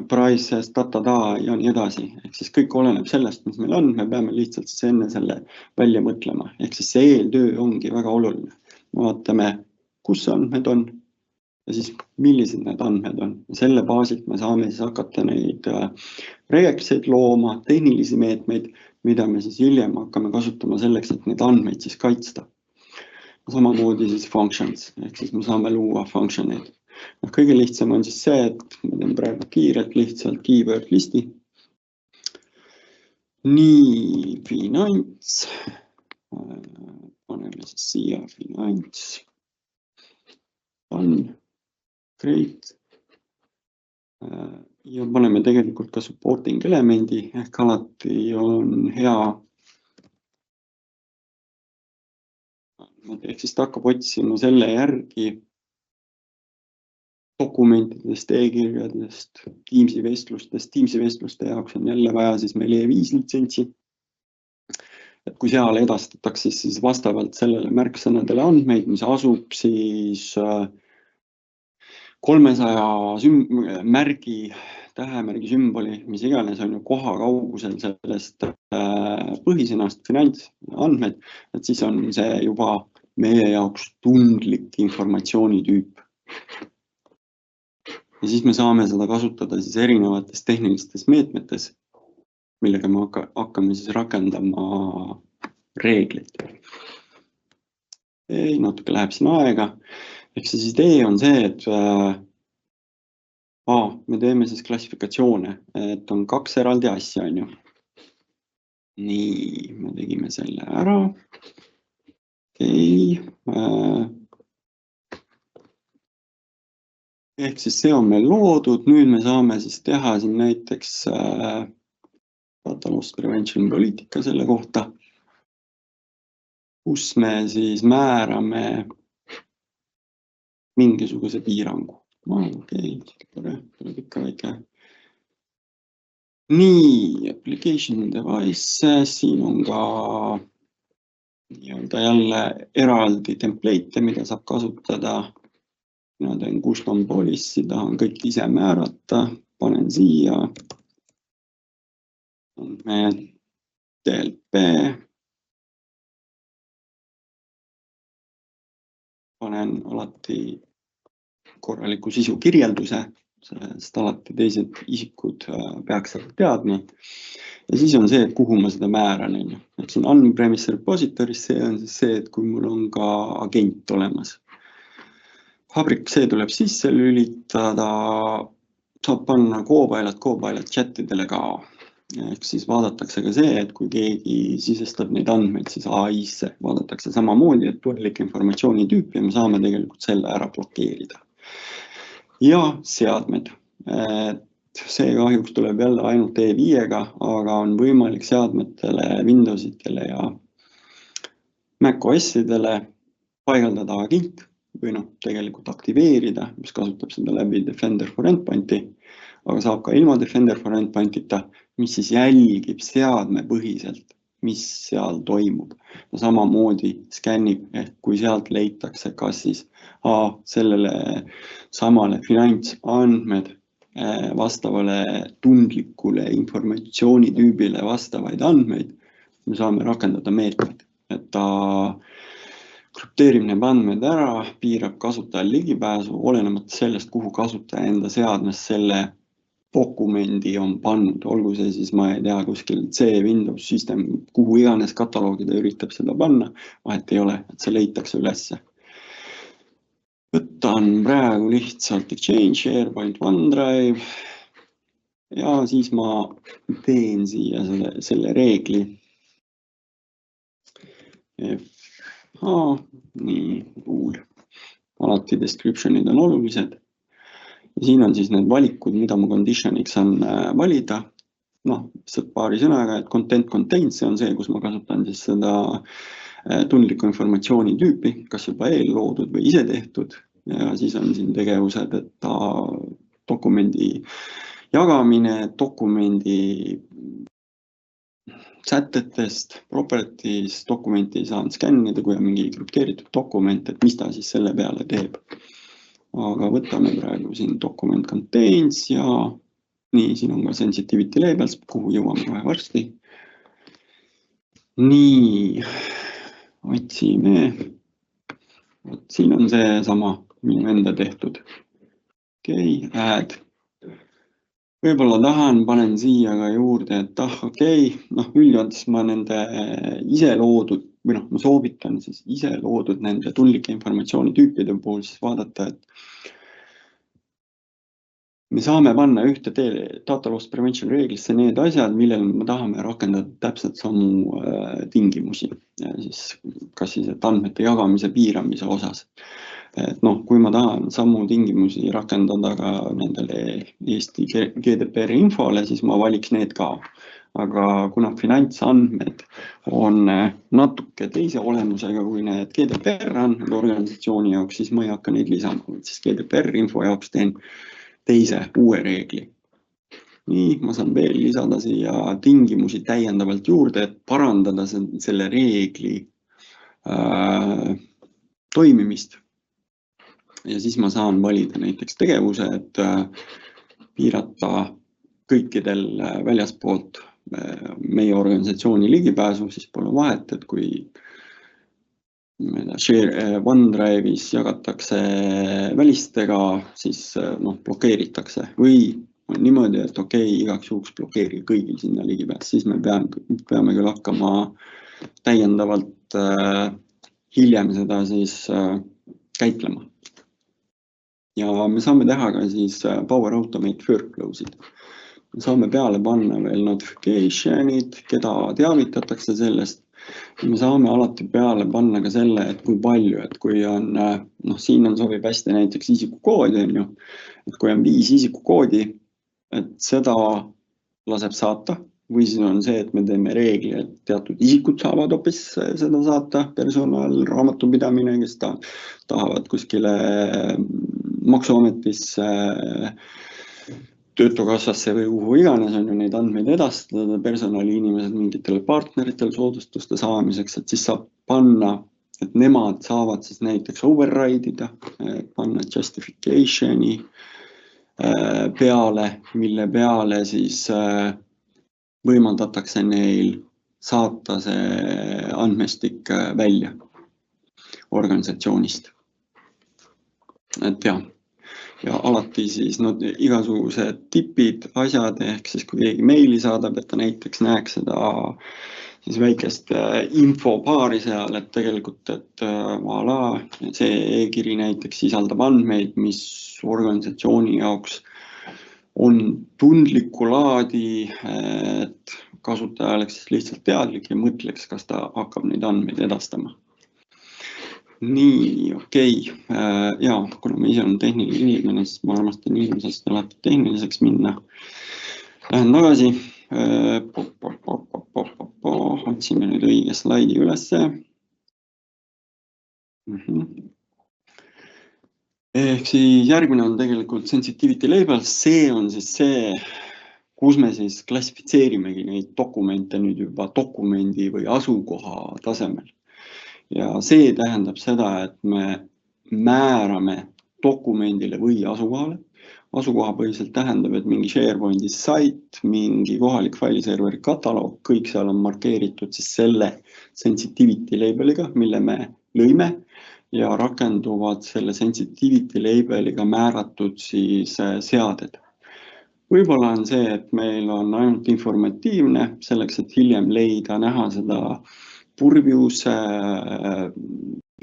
prices, ja nii edasi. Ehk siis kõik oleneb sellest, mis meil on, me peame lihtsalt siis enne selle välja mõtlema. Ehk siis see eeltöö ongi väga oluline. Vaatame, kus andmed on. Ja siis millised need andmed on. Selle baasilt me saame siis hakata neid reakseid looma, tehnilisi meetmeid, mida me siis hiljem hakkame kasutama selleks, et neid andmeid siis kaitsta. Samamoodi siis functions, ehk siis me saame luua functioneid. Kõige lihtsam on siis see, et ma teen praegu kiirelt lihtsalt keyword listi. Nii, finants. Paneme siis siia finants. On. Great. Ja paneme tegelikult ka supporting elemendi, ehk alati on hea. Ehk siis ta hakkab otsima selle järgi dokumentidest, e-kirjadest, Teamsi vestlustest. Teamsi vestluste jaoks on jälle vaja siis meil E5 litsentsi. Et kui seal edastatakse siis vastavalt sellele märksõnadele andmeid, mis asub siis 300 märgi, tähemärgi sümboli, mis iganes on ju koha kaugusel sellest põhisõnast finantsandmed, et siis on see juba meie jaoks tundlik informatsioonitüüp. Ja siis me saame seda kasutada siis erinevates tehnilistes meetmetes, millega me hakkame siis rakendama reeglit. Natuke läheb siin aega. Ehk siis idee on see, et me teeme siis klassifikatsioone, et on 2 eraldi asja, on ju. Nii, me tegime selle ära. Ehk siis see on meil loodud. Nüüd me saame siis teha siin näiteks data loss prevention poliitika selle kohta, kus me siis määrame mingisuguse piirangu. Okei, tuleb ikka väike. Nii, application device, siin on ka jälle eraldi template, mida saab kasutada. Mina teen custom policy, tahan kõik ise määrata, panen siia. DLP. Panen alati korraliku sisu kirjelduse, sest alati teised isikud peaks seda teadma. Ja siis on see, et kuhu ma seda määran. Et siin on-premise repository's, see on siis see, et kui mul on ka agent olemas. Fabric, see tuleb sisse lülitada, saab panna Copilot chatidele ka. Ehk siis vaadatakse ka see, et kui keegi sisestab neid andmeid, siis AI-sse vaadatakse samamoodi, et tundlik informatsiooni tüüp ja me saame tegelikult selle ära blokeerida. Ja seadmed. See kahjuks tuleb jälle ainult E5-ga, aga on võimalik seadmetele, Windowsitele ja macOS-idele paigaldada agent või tegelikult aktiveerida, mis kasutab seda läbi Defender for Endpointi, aga saab ka ilma Defender for Endpointita, mis siis jälgib seadmepõhiselt, mis seal toimub. Ja samamoodi skännib, ehk kui sealt leitakse kas siis sellele samale finantsandmed vastavale tundlikule informatsioonitüübile vastavaid andmeid, me saame rakendada meetmeid, et ta krüpteerib need andmed ära, piirab kasutajal ligipääsu, olenemata sellest, kuhu kasutaja enda seadmes selle dokumendi on pannud, olgu see siis, ma ei tea, kuskil C, Windows System, kuhu iganes kataloogi ta üritab seda panna, vahet ei ole, et see leitakse ülesse. Võtan praegu lihtsalt Exchange, SharePoint, OneDrive ja siis ma teen siia selle reegli. Nii, rule. Alati descriptionid on olulised. Ja siin on siis need valikud, mida ma conditioniks on valida. Lihtsalt paari sõnaga, et content contains, see on see, kus ma kasutan siis seda tundliku informatsiooni tüüpi, kas juba eelloodud või ise tehtud. Ja siis on siin tegevused, et dokumendi jagamine, dokumendi sätetest, properties, dokumenti ei saanud skännida, kui on mingi krüpteeritud dokument, et mis ta siis selle peale teeb. Aga võtame praegu siin document contains ja nii, siin on ka sensitivity labels, kuhu jõuame kohe varsti. Nii, otsime. Siin on see sama minu enda tehtud. Okei, add. Võib-olla tahan, panen siia ka juurde, et üldjoontes ma nende ise loodud, või ma soovitan siis ise loodud nende tundlike informatsioonitüüpide puhul siis vaadata, et me saame panna ühte data loss prevention reeglisse need asjad, millel me tahame rakendada täpselt samu tingimusi, kas siis et andmete jagamise piiramise osas. Et kui ma tahan samu tingimusi rakendada ka nendele Eesti GDPR infole, siis ma valiks need ka. Aga kuna finantsandmed on natuke teise olemusega kui need GDPR andmed organisatsiooni jaoks, siis ma ei hakka neid lisama, siis GDPR info jaoks teen teise uue reegli. Nii, ma saan veel lisada siia tingimusi täiendavalt juurde, et parandada selle reegli toimimist. Ja siis ma saan valida näiteks tegevuse, et piirata kõikidel väljaspoolt meie organisatsiooni ligipääsu, siis pole vahet, et kui OneDrive'is jagatakse välistega, siis blokeeritakse või on niimoodi, et igaks juhuks blokeeri kõigil sinna ligipääs, siis me peame küll hakkama täiendavalt hiljem seda siis käitlema. Ja me saame teha ka siis Power Automate workflow'sid. Me saame peale panna veel notification'id, keda teavitatakse sellest. Me saame alati peale panna ka selle, et kui palju, et kui on, siin on sobib hästi näiteks isikukoodi, et kui on 5 isikukoodi, et seda laseb saata, või siis on see, et me teeme reegli, et teatud isikud saavad hoopis seda saata, personal, raamatupidamine, kes tahavad kuskile maksuametisse, töötukassasse või kuhu iganes on ju neid andmeid edastada, personali inimesed mingitele partneritele soodustuste saamiseks, et siis saab panna, et nemad saavad siis näiteks override ida, panna justification'i peale, mille peale siis võimaldatakse neil saata see andmestik välja organisatsioonist. Et ja alati siis igasugused tipid, asjad, ehk siis kui keegi meili saadab, et ta näiteks näeks seda siis väikest infopaari seal, et tegelikult, et voilà, see e-kiri näiteks sisaldab andmeid, mis organisatsiooni jaoks on tundliku laadi, et kasutaja oleks lihtsalt teadlik ja mõtleks, kas ta hakkab neid andmeid edastama. Nii, ja kuna ma ise olen tehniline inimene, siis ma armastan inimesest alati tehniliseks minna. Lähen tagasi, otsime nüüd õige slaidi ülesse. Ehk siis järgmine on tegelikult sensitivity label, see on siis see, kus me siis klassifitseerimegi neid dokumente nüüd juba dokumendi või asukoha tasemel. Ja see tähendab seda, et me määrame dokumendile või asukohale. Asukohapõhiselt tähendab, et mingi SharePointi site, mingi kohalik failiserveri kataloog, kõik seal on markeeritud siis selle sensitivity labeliga, mille me lõime ja rakenduvad selle sensitivity labeliga määratud siis seaded. Võib-olla on see, et meil on ainult informatiivne, selleks, et hiljem leida, näha seda purvjus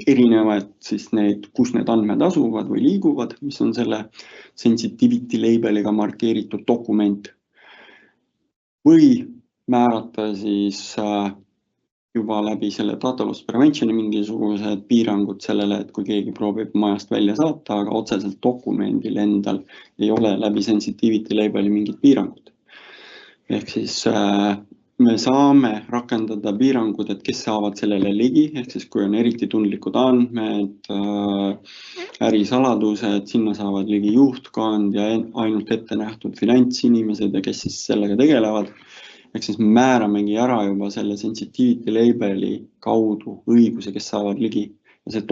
erinevad siis need, kus need andmed asuvad või liiguvad, mis on selle sensitivity labeliga markeeritud dokument. Või määrata siis juba läbi selle data loss prevention'i mingisugused piirangud sellele, et kui keegi proovib majast välja saata, aga otseselt dokumendil endal ei ole läbi sensitivity labeli mingid piirangud. Ehk siis me saame rakendada piirangud, et kes saavad sellele ligi, ehk siis kui on eriti tundlikud andmed, ärisaladused, sinna saavad ligi juhtkond ja ainult ette nähtud finantsinimesed ja kes siis sellega tegelevad. Ehk siis määramegi ära juba selle sensitivity labeli kaudu õiguse, kes saavad ligi. Ja see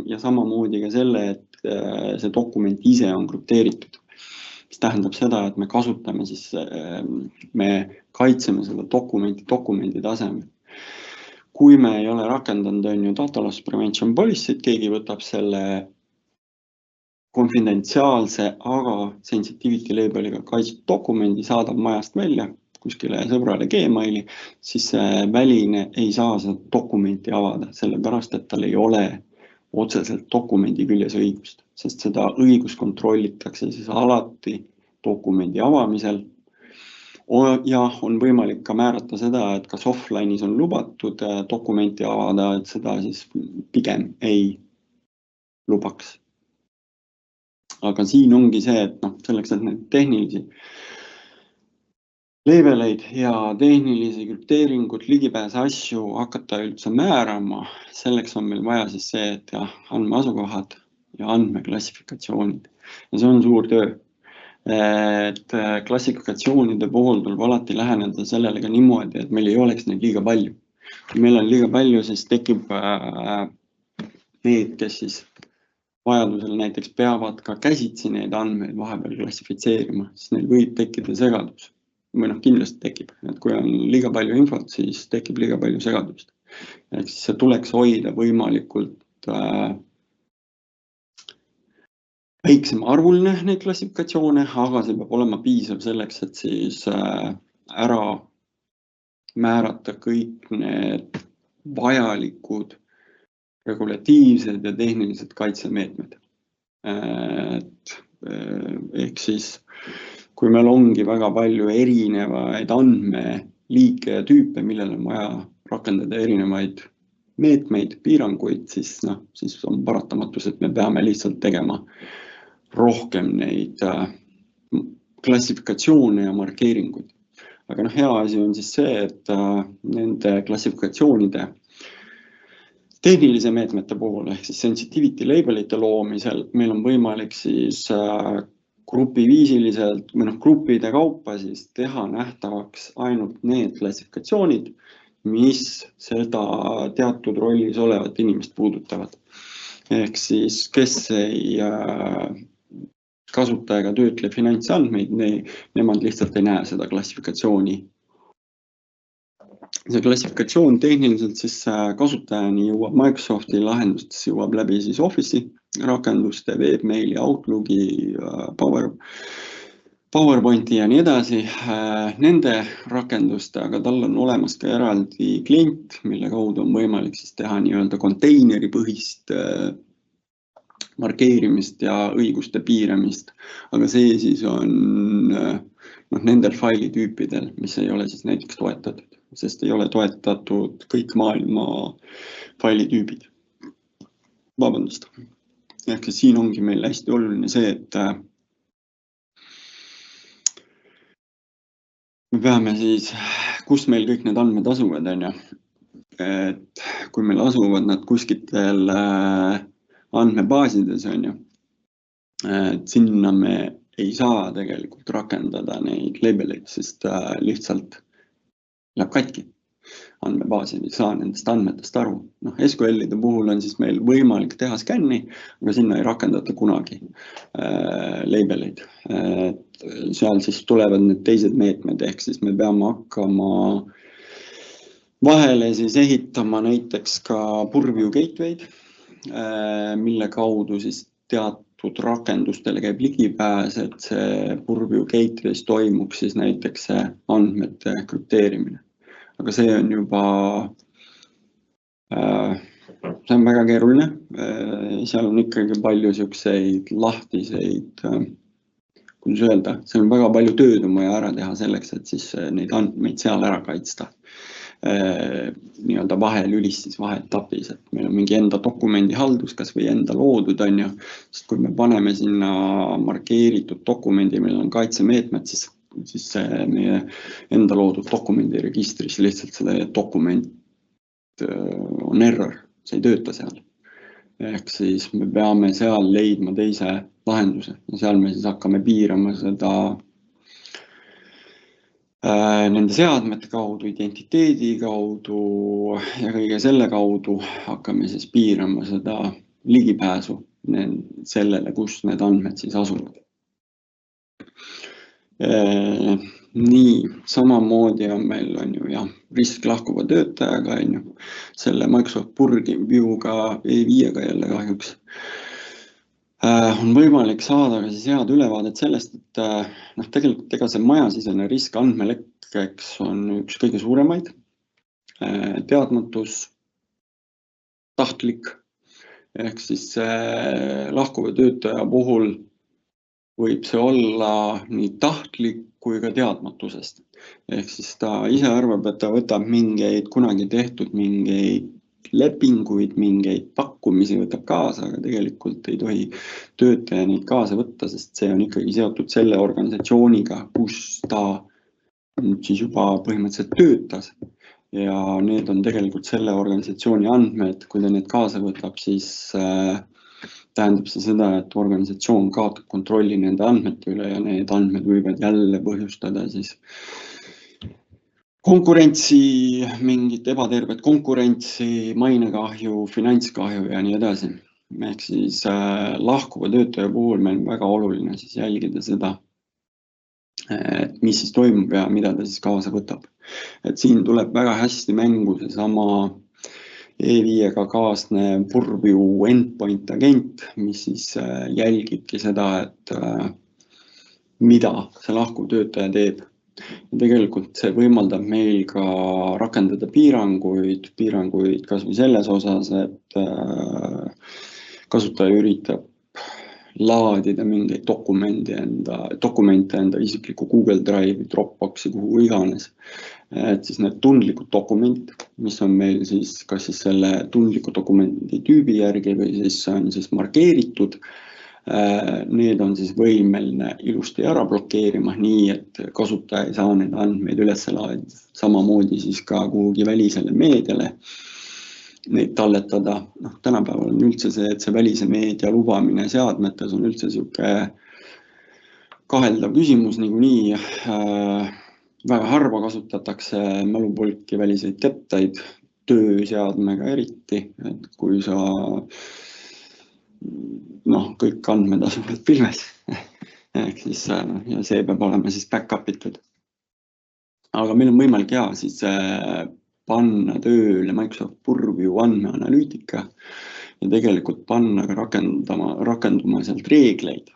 ja samamoodi ka selle, et see dokument ise on krüpteeritud. Mis tähendab seda, et me kasutame siis, me kaitseme seda dokumendi tasemel. Kui me ei ole rakendanud data loss prevention policy't, keegi võtab selle konfidentsiaalse, aga sensitivity labeliga kaitstud dokumendi, saadab majast välja kuskile sõbrale Gmaili, siis see väline ei saa seda dokumenti avada, sellepärast, et tal ei ole otseselt dokumendi küljes õigust, sest seda õigus kontrollitakse siis alati dokumendi avamisel. Ja on võimalik ka määrata seda, et kas offline'is on lubatud dokumenti avada, et seda siis pigem ei lubaks Aga siin ongi see, et selleks, et need tehnilisi labeleid ja tehnilisi krüpteeringut, ligipääse asju hakata üldse määrama, selleks on meil vaja siis see, et andmeasukohad ja andmeklassifikatsioonid. Ja see on suur töö. Et klassifikatsioonide puhul tuleb alati läheneda sellele ka niimoodi, et meil ei oleks neid liiga palju. Kui meil on liiga palju, siis tekib need, kes siis vajadusel näiteks peavad ka käsitsi neid andmeid vahepeal klassifitseerima, siis neil võib tekkida segadus. Või kindlasti tekib, et kui on liiga palju infot, siis tekib liiga palju segadust. Ehk siis see tuleks hoida võimalikult väiksem arvuline neid klassifikatsioone, aga see peab olema piisav selleks, et siis ära määrata kõik need vajalikud regulatiivsed ja tehnilised kaitsemeetmed. Ehk siis, kui meil ongi väga palju erinevaid andmeliike ja tüüpe, millele on vaja rakendada erinevaid meetmeid, piiranguid, siis on paratamatus, et me peame lihtsalt tegema rohkem neid klassifikatsioone ja markeeringuid. Aga hea asi on siis see, et nende klassifikatsioonide tehnilise meetmete puhul ehk siis sensitivity labelite loomisel meil on võimalik siis grupiviisiliselt või gruppide kaupa siis teha nähtavaks ainult need klassifikatsioonid, mis seda teatud rollis olevat inimest puudutavad. Ehk siis, kes ei kasuta ega töötle finantsandmeid, nemad lihtsalt ei näe seda klassifikatsiooni. See klassifikatsioon tehniliselt siis kasutajani jõuab Microsofti lahendustes, jõuab läbi siis Office'i rakenduste, Webmaili, Outlooki, PowerPointi ja nii edasi. Nende rakenduste, aga tal on olemas ka eraldi klient, mille kaudu on võimalik siis teha nii-öelda konteineripõhist markeerimist ja õiguste piiramist. Aga see siis on nendel failitüüpidel, mis ei ole siis näiteks toetatud, sest ei ole toetatud kõik maailma failitüübid. Vabandust. Ehk siis siin ongi meil hästi oluline see, et me peame siis, kus meil kõik need andmed asuvad, et kui meil asuvad nad kuskitel andmebaasides, et sinna me ei saa tegelikult rakendada neid labeleid, sest lihtsalt läheb katki. Andmebaasid ei saa nendest andmetest aru. SQL-ide puhul on siis meil võimalik teha skänni, aga sinna ei rakendata kunagi labeleid. Seal siis tulevad need teised meetmed, ehk siis me peame hakkama vahele siis ehitama näiteks ka Purview gateway'd, mille kaudu siis teatud rakendustele käib ligipääs, et see Purview gateway's toimuks siis näiteks see andmete krüpteerimine. Aga see on juba, see on väga keeruline, seal on ikkagi palju selliseid lahtiseid, kuidas öelda, seal on väga palju tööd on vaja ära teha selleks, et siis neid andmeid seal ära kaitsta. Nii-öelda vahelülistis, vaheetapis, et meil on mingi enda dokumendi haldus, kas või enda loodud, sest kui me paneme sinna markeeritud dokumendi, meil on kaitsemeetmed, siis meie enda loodud dokumendi registris lihtsalt see dokument on error, see ei tööta seal. Ehk siis me peame seal leidma teise lahenduse ja seal me siis hakkame piirama seda nende seadmete kaudu, identiteedi kaudu ja kõige selle kaudu hakkame siis piirama seda ligipääsu sellele, kus need andmed siis asuvad. Nii, samamoodi on meil risk lahkuva töötajaga, selle Microsoft Purview'ga ei viiega jälle kahjuks. On võimalik saada ka siis head ülevaadet sellest, et tegelikult see majasisene risk andmelekkeks on üks kõige suuremaid. Teadmatus, tahtlik, ehk siis lahkuva töötaja puhul võib see olla nii tahtlik kui ka teadmatusest. Ehk siis ta ise arvab, et ta võtab mingeid kunagi tehtud mingeid lepinguid, mingeid pakkumisi, pakkumisi võtab kaasa, aga tegelikult ei tohi töötaja neid kaasa võtta, sest see on ikkagi seotud selle organisatsiooniga, kus ta siis juba põhimõtteliselt töötas. Ja need on tegelikult selle organisatsiooni andmed, kui ta need kaasa võtab, siis tähendab see seda, et organisatsioon kaotab kontrolli nende andmete üle ja need andmed võivad jälle põhjustada siis konkurentsi, mingit ebatervet konkurentsi, mainekahju, finantskahju ja nii edasi. Ehk siis lahkuva töötaja puhul meil on väga oluline siis jälgida seda, et mis siis toimub ja mida ta siis kaasa võtab. Et siin tuleb väga hästi mängu seesama E5-ga kaasnev Purview endpoint agent, mis siis jälgibki seda, et mida see lahkuv töötaja teeb. Ja tegelikult see võimaldab meil ka rakendada piiranguid kas või selles osas, et kasutaja üritab laadida mingeid dokumente enda isikliku Google Drive'i, Dropboxi, kuhu iganes. Et siis need tundlikud dokumendid, mis on meil siis kas siis selle tundliku dokumendi tüübi järgi või siis on siis markeeritud, need on siis võimeline ilusti ära blokeerima nii, et kasutaja ei saa neid andmeid üles laadida. Samamoodi siis ka kuhugi välisele meediale neid talletada. Tänapäeval on üldse see, et see välise meedia lubamine seadmetes on üldse sihuke kaheldav küsimus niikuinii. Väga harva kasutatakse mälupulki väliseid kettaid, tööseadmega eriti, et kui sa kõik andmed asuvad pilves, ehk siis ja see peab olema siis back-up itud. Aga meil on võimalik siis panna tööle Microsoft Purview andmeanalüütika ja tegelikult panna ka rakenduma sealt reegleid,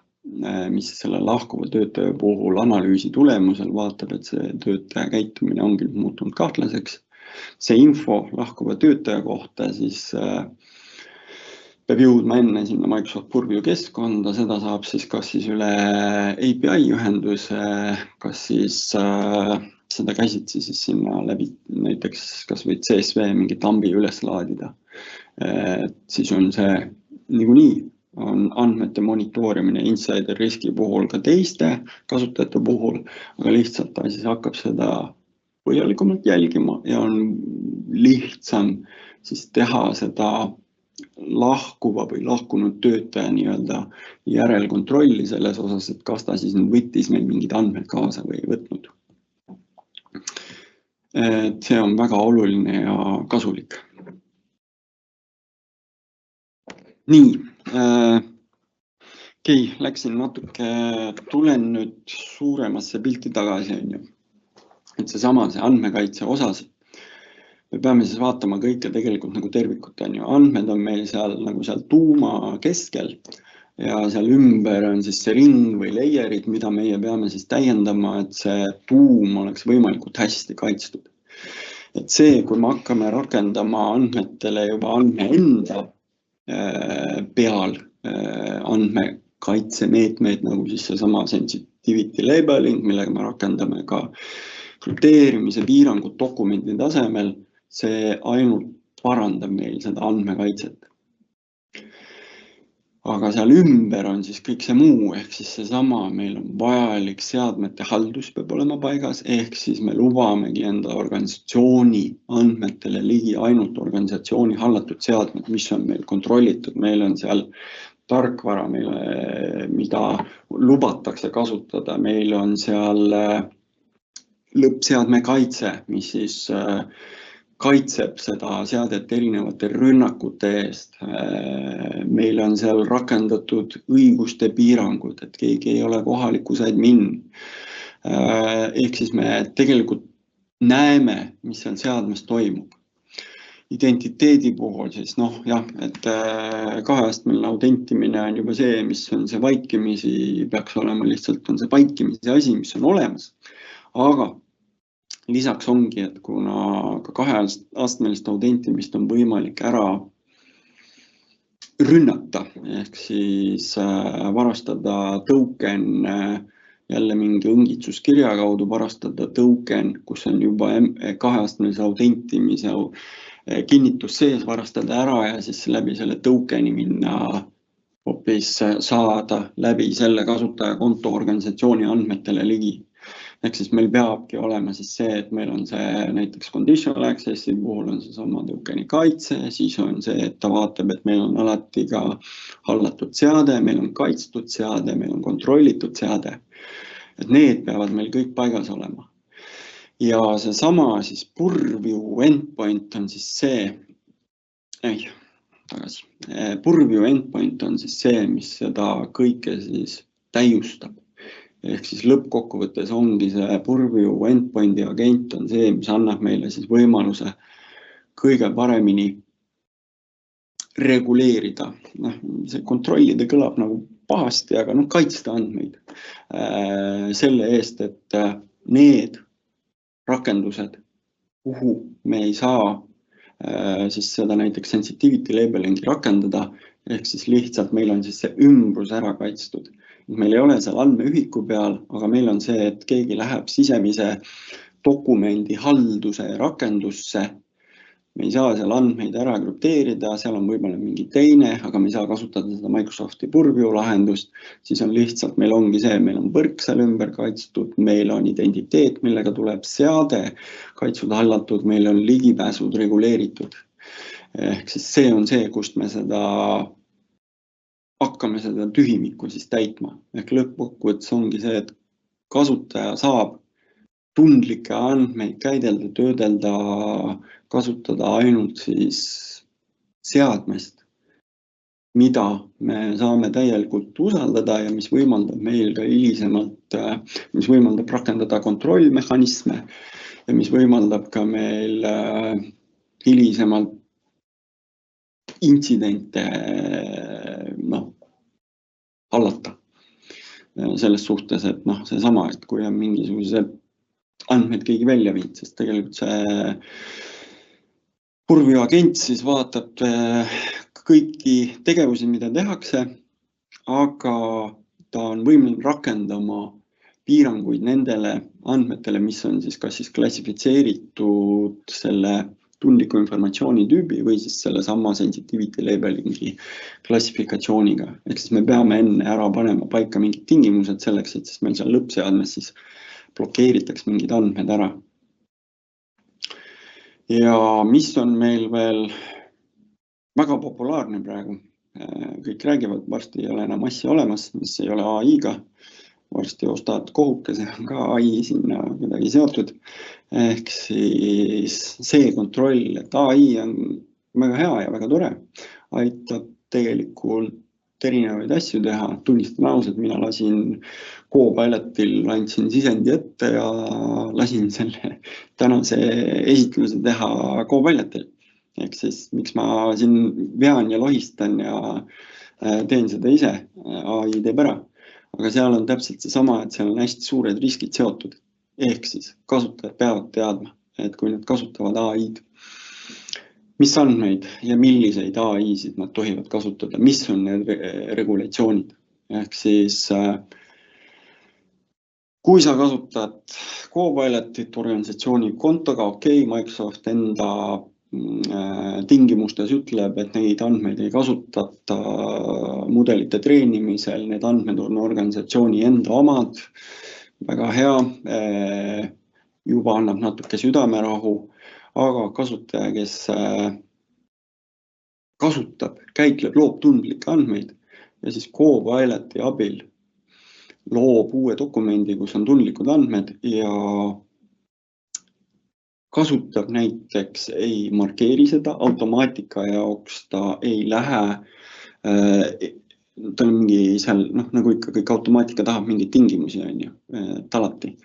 mis selle lahkuva töötaja puhul analüüsi tulemusel vaatab, et see töötaja käitumine ongi muutunud kahtlaseks. See info lahkuva töötaja kohta siis peab jõudma enne sinna Microsoft Purview keskkonda, seda saab siis kas siis üle API ühenduse, kas siis seda käsitsi siis sinna läbi näiteks kas või CSV mingi tambi üles laadida. Siis on see niikuinii on andmete monitoorimine insider riski puhul ka teiste kasutajate puhul, aga lihtsalt ta siis hakkab seda põhjalikumalt jälgima ja on lihtsam siis teha seda lahkuva või lahkunud töötaja nii-öelda järelkontrolli selles osas, et kas ta siis võttis meil mingid andmed kaasa või ei võtnud. See on väga oluline ja kasulik. Nii, läksin natuke, tulen nüüd suuremasse pilti tagasi, et see andmekaitse osas. Me peame siis vaatama kõike tegelikult nagu tervikut. Andmed on meil seal tuuma keskel ja seal ümber on siis see ring või layerid, mida meie peame siis täiendama, et see tuum oleks võimalikult hästi kaitstud. Et see, kui me hakkame rakendama andmetele juba andme enda peal andmekaitsemeetmeid, nagu siis seesama sensitivity labeling, millega me rakendame ka krüpteerimise piirangud dokumendi tasemel, see ainult parandab meil seda andmekaitset. Aga seal ümber on siis kõik see muu, ehk siis seesama, meil on vajalik seadmete haldus peab olema paigas, ehk siis me lubamegi enda organisatsiooni andmetele ligi ainult organisatsiooni hallatud seadmed, mis on meil kontrollitud. Meil on seal tarkvara, mida lubatakse kasutada, meil on seal lõppseadme kaitse, mis siis kaitseb seda seadet erinevate rünnakute eest. Meil on seal rakendatud õiguste piirangud, et keegi ei ole kohalikus admin. Ehk siis me tegelikult näeme, mis seal seadmes toimub. Identiteedi puhul siis et kaheastmeline autentimine on juba see, mis on see vaikimisi, peaks olema lihtsalt on see vaikimisi asi, mis on olemas. Aga lisaks ongi, et kuna ka kaheastmelist autentimist on võimalik ära rünnata, ehk siis varastada token jälle mingi õngitsuskirja kaudu, varastada token, kus on juba kaheastmelise autentimise kinnitus sees varastada ära ja siis läbi selle token'i minna hoopis saada läbi selle kasutaja konto organisatsiooni andmetele ligi. Ehk siis meil peabki olema siis see, et meil on see näiteks conditional access'i puhul on see sama token'i kaitse, siis on see, et ta vaatab, et meil on alati ka hallatud seade, meil on kaitstud seade, meil on kontrollitud seade. Et need peavad meil kõik paigas olema. Ja see sama siis Purview endpoint on siis see, Purview endpoint on siis see, mis seda kõike siis täiustab. Ehk siis lõppkokkuvõttes ongi see Purview endpointi agent on see, mis annab meile siis võimaluse kõige paremini reguleerida. See kontrollida kõlab nagu pahasti, aga kaitsta andmeid selle eest, et need rakendused, kuhu me ei saa siis seda näiteks sensitivity labelingi rakendada, ehk siis lihtsalt meil on siis see ümbrus ära kaitstud. Meil ei ole seal andmeühiku peal, aga meil on see, et keegi läheb sisemise dokumendi halduse rakendusse. Me ei saa seal andmeid ära krüpteerida, seal on võib-olla mingi teine, aga me ei saa kasutada seda Microsofti Purview lahendust. Siis on lihtsalt, meil ongi see, meil on võrk seal ümber kaitstud, meil on identiteet, millega tuleb seade kaitstud, hallatud, meil on ligipääsud reguleeritud. Ehk siis see on see, kust me hakkame seda tühimikku siis täitma. Ehk lõppkokkuvõttes ongi see, et kasutaja saab tundlikke andmeid käidelda, töödelda, kasutada ainult siis seadmest, mida me saame täielikult usaldada ja mis võimaldab meil ka hilisemalt, mis võimaldab rakendada kontrollmehhanisme ja mis võimaldab ka meil hilisemalt intsidente hallata selles suhtes, et see sama, et kui on mingisugused andmed keegi välja viid, sest tegelikult see Purview agent siis vaatab kõiki tegevusi, mida tehakse, aga ta on võimeline rakendama piiranguid nendele andmetele, mis on siis kas siis klassifitseeritud selle tundliku informatsiooni tüübi või siis selle sama sensitivity labelingi klassifikatsiooniga. Ehk siis me peame enne ära panema paika mingid tingimused selleks, et siis meil seal lõppseadmes siis blokeeritaks mingid andmed ära. Ja mis on meil veel väga populaarne praegu? Kõik räägivad, varsti ei ole enam asja olemas, mis ei ole AI-ga. Varsti ostad kohukese, on ka AI sinna midagi seotud. Ehk siis see kontroll, et AI on väga hea ja väga tore, aitab tegelikult erinevaid asju teha. Tunnistan ausalt, mina lasin Copilotil, andsin sisendi ette ja lasin selle tänase esitluse teha Copilotil. Ehk siis miks ma siin vean ja lohistan ja teen seda ise, AI teeb ära. Aga seal on täpselt see sama, et seal on hästi suured riskid seotud. Ehk siis kasutajad peavad teadma, et kui nad kasutavad AI-d, mis andmeid ja milliseid AI-sid nad tohivad kasutada, mis on need regulatsioonid. Ehk siis kui sa kasutad Copilotit organisatsiooni kontoga, Microsoft enda tingimustes ütleb, et neid andmeid ei kasutata mudelite treenimisel, need andmed on organisatsiooni enda omad, väga hea, juba annab natuke südamerahu, aga kasutaja, kes kasutab, käitleb, loob tundlikke andmeid ja siis Copiloti abil loob uue dokumendi, kus on tundlikud andmed ja kasutab näiteks, ei markeeri seda, automaatika jaoks ta ei lähe, ta on mingi seal, nagu ikka kõik automaatika tahab mingeid tingimusi, on ju, alati.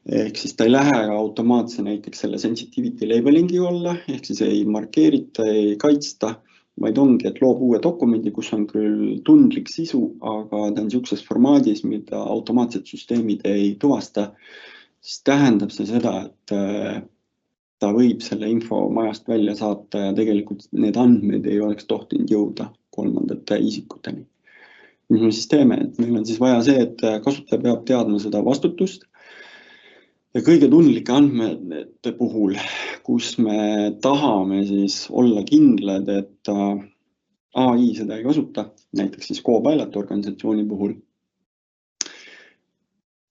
Ehk siis ta ei lähe automaatse näiteks selle sensitivity labelingi alla, ehk siis ei markeerita, ei kaitsta, vaid ongi, et loob uue dokumendi, kus on küll tundlik sisu, aga ta on niisuguses formaadis, mida automaatsed süsteemid ei tuvasta, siis tähendab see seda, et ta võib selle info majast välja saata ja tegelikult need andmed ei oleks tohtinud jõuda kolmandate isikuteni. Mis me siis teeme, et meil on siis vaja see, et kasutaja peab teadma seda vastutust Ja kõige tundlike andmete puhul, kus me tahame siis olla kindlad, et AI seda ei kasuta, näiteks siis Copilot organisatsiooni puhul,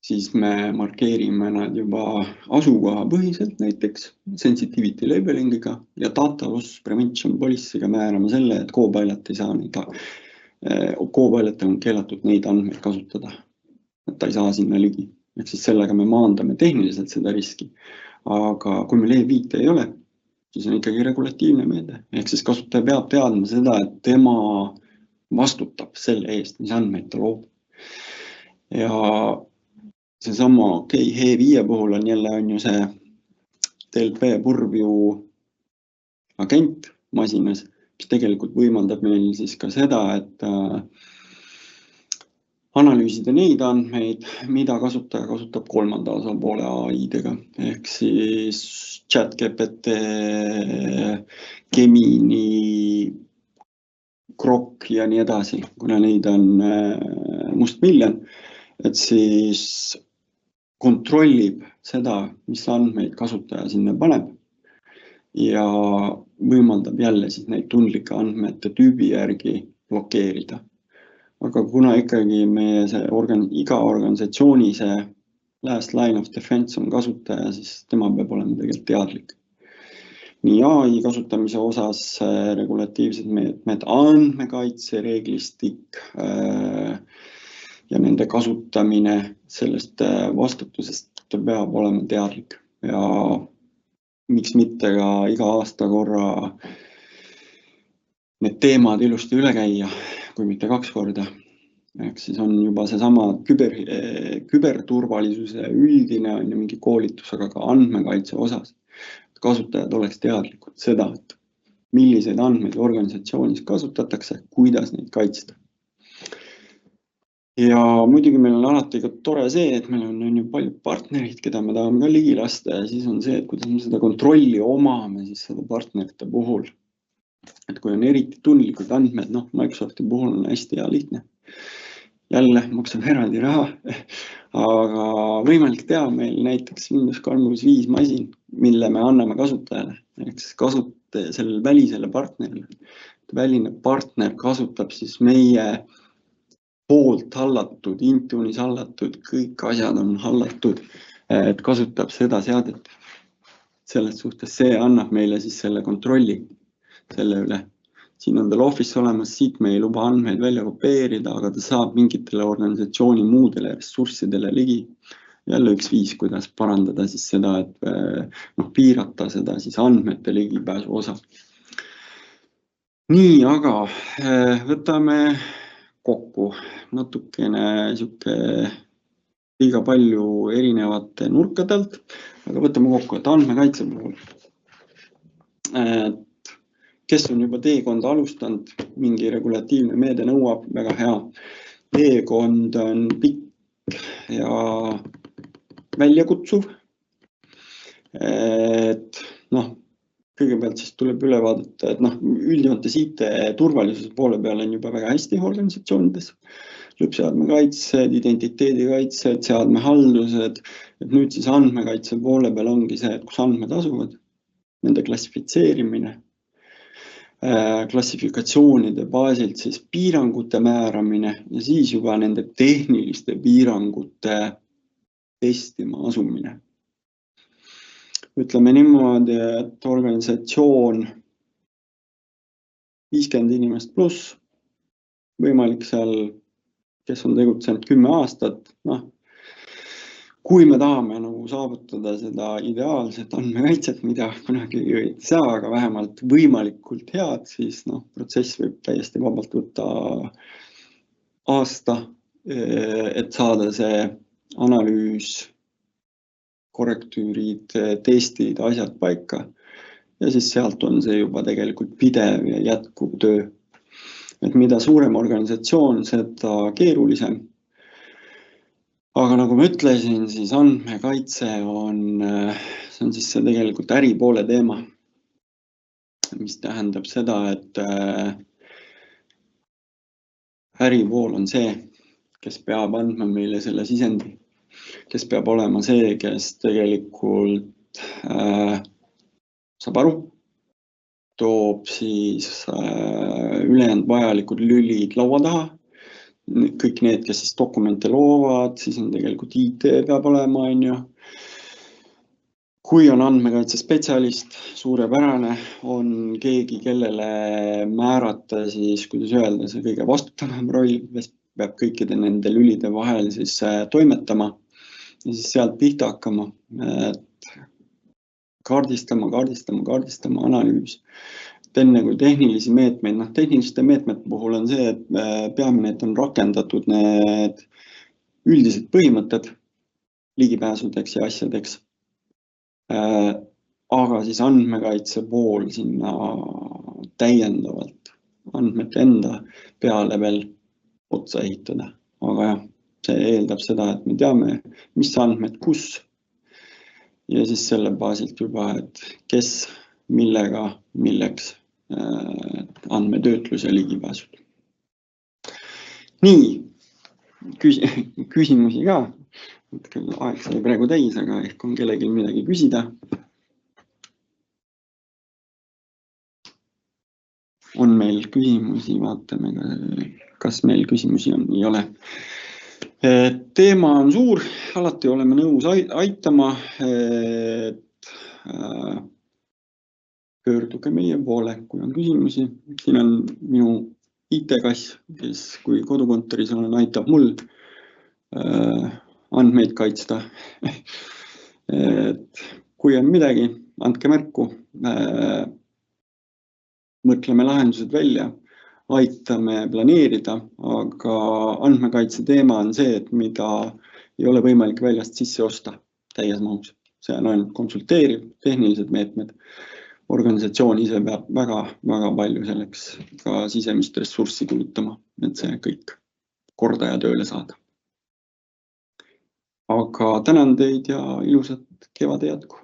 siis me markeerime nad juba asukohapõhiselt näiteks sensitivity labeling'iga ja data loss prevention policy'ga määrame selle, et Copilot ei saa Copilot on keelatud neid andmeid kasutada, et ta ei saa sinna ligi. Ehk siis sellega me maandame tehniliselt seda riski. Aga kui meil E5 ei ole, siis on ikkagi regulatiivne meede. Ehk siis kasutaja peab teadma seda, et tema vastutab selle eest, mis andmeid ta loob. Ja see sama E5 puhul on jälle on ju see DLP purvju agent masinas, mis tegelikult võimaldab meil siis ka seda, et analüüsida neid andmeid, mida kasutaja kasutab kolmanda osapoole AI-dega, ehk siis ChatGPT, Gemini, Grok ja nii edasi, kuna neid on mustmiljon, et siis kontrollib seda, mis andmeid kasutaja sinna paneb ja võimaldab jälle siis neid tundlike andmete tüübi järgi blokeerida. Aga kuna ikkagi meie see iga organisatsiooni see last line of defense on kasutaja, siis tema peab olema tegelikult teadlik. Nii AI kasutamise osas regulatiivsed meetmed, andmekaitse reeglistik ja nende kasutamine sellest vastutusest peab olema teadlik. Ja miks mitte ka iga aasta korra need teemad ilusti üle käia, kui mitte 2 korda. Ehk siis on juba see sama küberturvalisuse üldine on ju mingi koolitus, aga ka andmekaitse osas. Kasutajad oleks teadlikud seda, et milliseid andmeid organisatsioonis kasutatakse, kuidas neid kaitsta. Ja muidugi meil on alati ka tore see, et meil on ju palju partnerid, keda me tahame ka ligi lasta ja siis on see, et kuidas me seda kontrolli omame siis seda partnerite puhul. Et kui on eriti tundlikud andmed, Microsofti puhul on hästi hea lihtne. Jälle maksab eraldi raha, aga võimalik teha meil näiteks Windows 365 masin, mille me anname kasutajale, ehk siis sellele välisele partnerile. Väline partner kasutab siis meie poolt hallatud, Intune'is hallatud, kõik asjad on hallatud, et kasutab seda seadet. Selles suhtes see annab meile siis selle kontrolli selle üle. Siin on tal Office olemas, siit me ei luba andmeid välja kopeerida, aga ta saab mingitele organisatsiooni muudele ressurssidele ligi. Jälle üks viis, kuidas parandada siis seda, et piirata seda siis andmete ligipääsu osa. Nii, aga võtame kokku natukene liiga palju erinevate nurkadelt, aga võtame kokku, et andmekaitse puhul. Kes on juba teekonda alustanud, mingi regulatiivne meede nõuab, väga hea. Teekond on pikk ja väljakutsuv. Kõigepealt siis tuleb üle vaadata, et üldjoontes IT turvalisuse poole peal on juba väga hästi organisatsioonides. Lõppseadmekaitsed, identiteedikaitsed, seadmehaldused, et nüüd siis andmekaitse poole peal ongi see, et kus andmed asuvad, nende klassifitseerimine. Klassifikatsioonide baasilt siis piirangute määramine ja siis juba nende tehniliste piirangute testima asumine. Ütleme niimoodi, et organisatsioon 50 inimest pluss, võimalik seal, kes on tegutsenud 10 aastat, kui me tahame saavutada seda ideaalset andmekaitset, mida kunagi ei saa, aga vähemalt võimalikult head, siis protsess võib täiesti vabalt võtta aasta, et saada see analüüs, korrektüürid, testid, asjad paika ja siis sealt on see juba tegelikult pidev ja jätkuv töö. Et mida suurem organisatsioon, seda keerulisem. Aga nagu ma ütlesin, siis andmekaitse on siis see tegelikult äripoole teema, mis tähendab seda, et äripool on see, kes peab andma meile selle sisendi, kes peab olema see, kes tegelikult saab aru, toob siis ülejäänud vajalikud lülid laua taha. Kõik need, kes siis dokumente loovad, siis on tegelikult IT peab olema, on ju. Kui on andmekaitse spetsialist, suurepärane, on keegi, kellele määrata siis, kuidas öelda, see kõige vastutavam roll, peab kõikide nende lülide vahel siis toimetama ja siis sealt pihta hakkama, et kaardistama, analüüs. Enne kui tehnilisi meetmeid, tehniliste meetmete puhul on see, et peamine, et on rakendatud need üldised põhimõtted ligipääsudeks ja asjadeks. Aga siis andmekaitse pool sinna täiendavalt andmete enda peale veel otsa ehitada. Aga jah, see eeldab seda, et me teame, mis andmed, kus ja siis selle baasilt juba, et kes, millega, milleks andmetöötlus ja ligipääsud. Nii, küsimusi ka. Aeg sai praegu täis, aga ehk on kellelgi midagi küsida. On meil küsimusi, vaatame, kas meil küsimusi on, ei ole. Teema on suur, alati oleme nõus aitama, et pöörduge meie poole, kui on küsimusi. Siin on minu IT-kass, kes kui kodukontoris olen, aitab mul andmeid kaitsta. Et kui on midagi, andke märku, mõtleme lahendused välja, aitame planeerida, aga andmekaitse teema on see, et mida ei ole võimalik väljast sisse osta täies mahus. See on ainult konsulteeriv, tehnilised meetmed. Organisatsioon ise peab väga palju selleks ka sisemist ressurssi kulutama, et see kõik korda ja tööle saada. Aga tänan teid ja ilusat kevade jätku.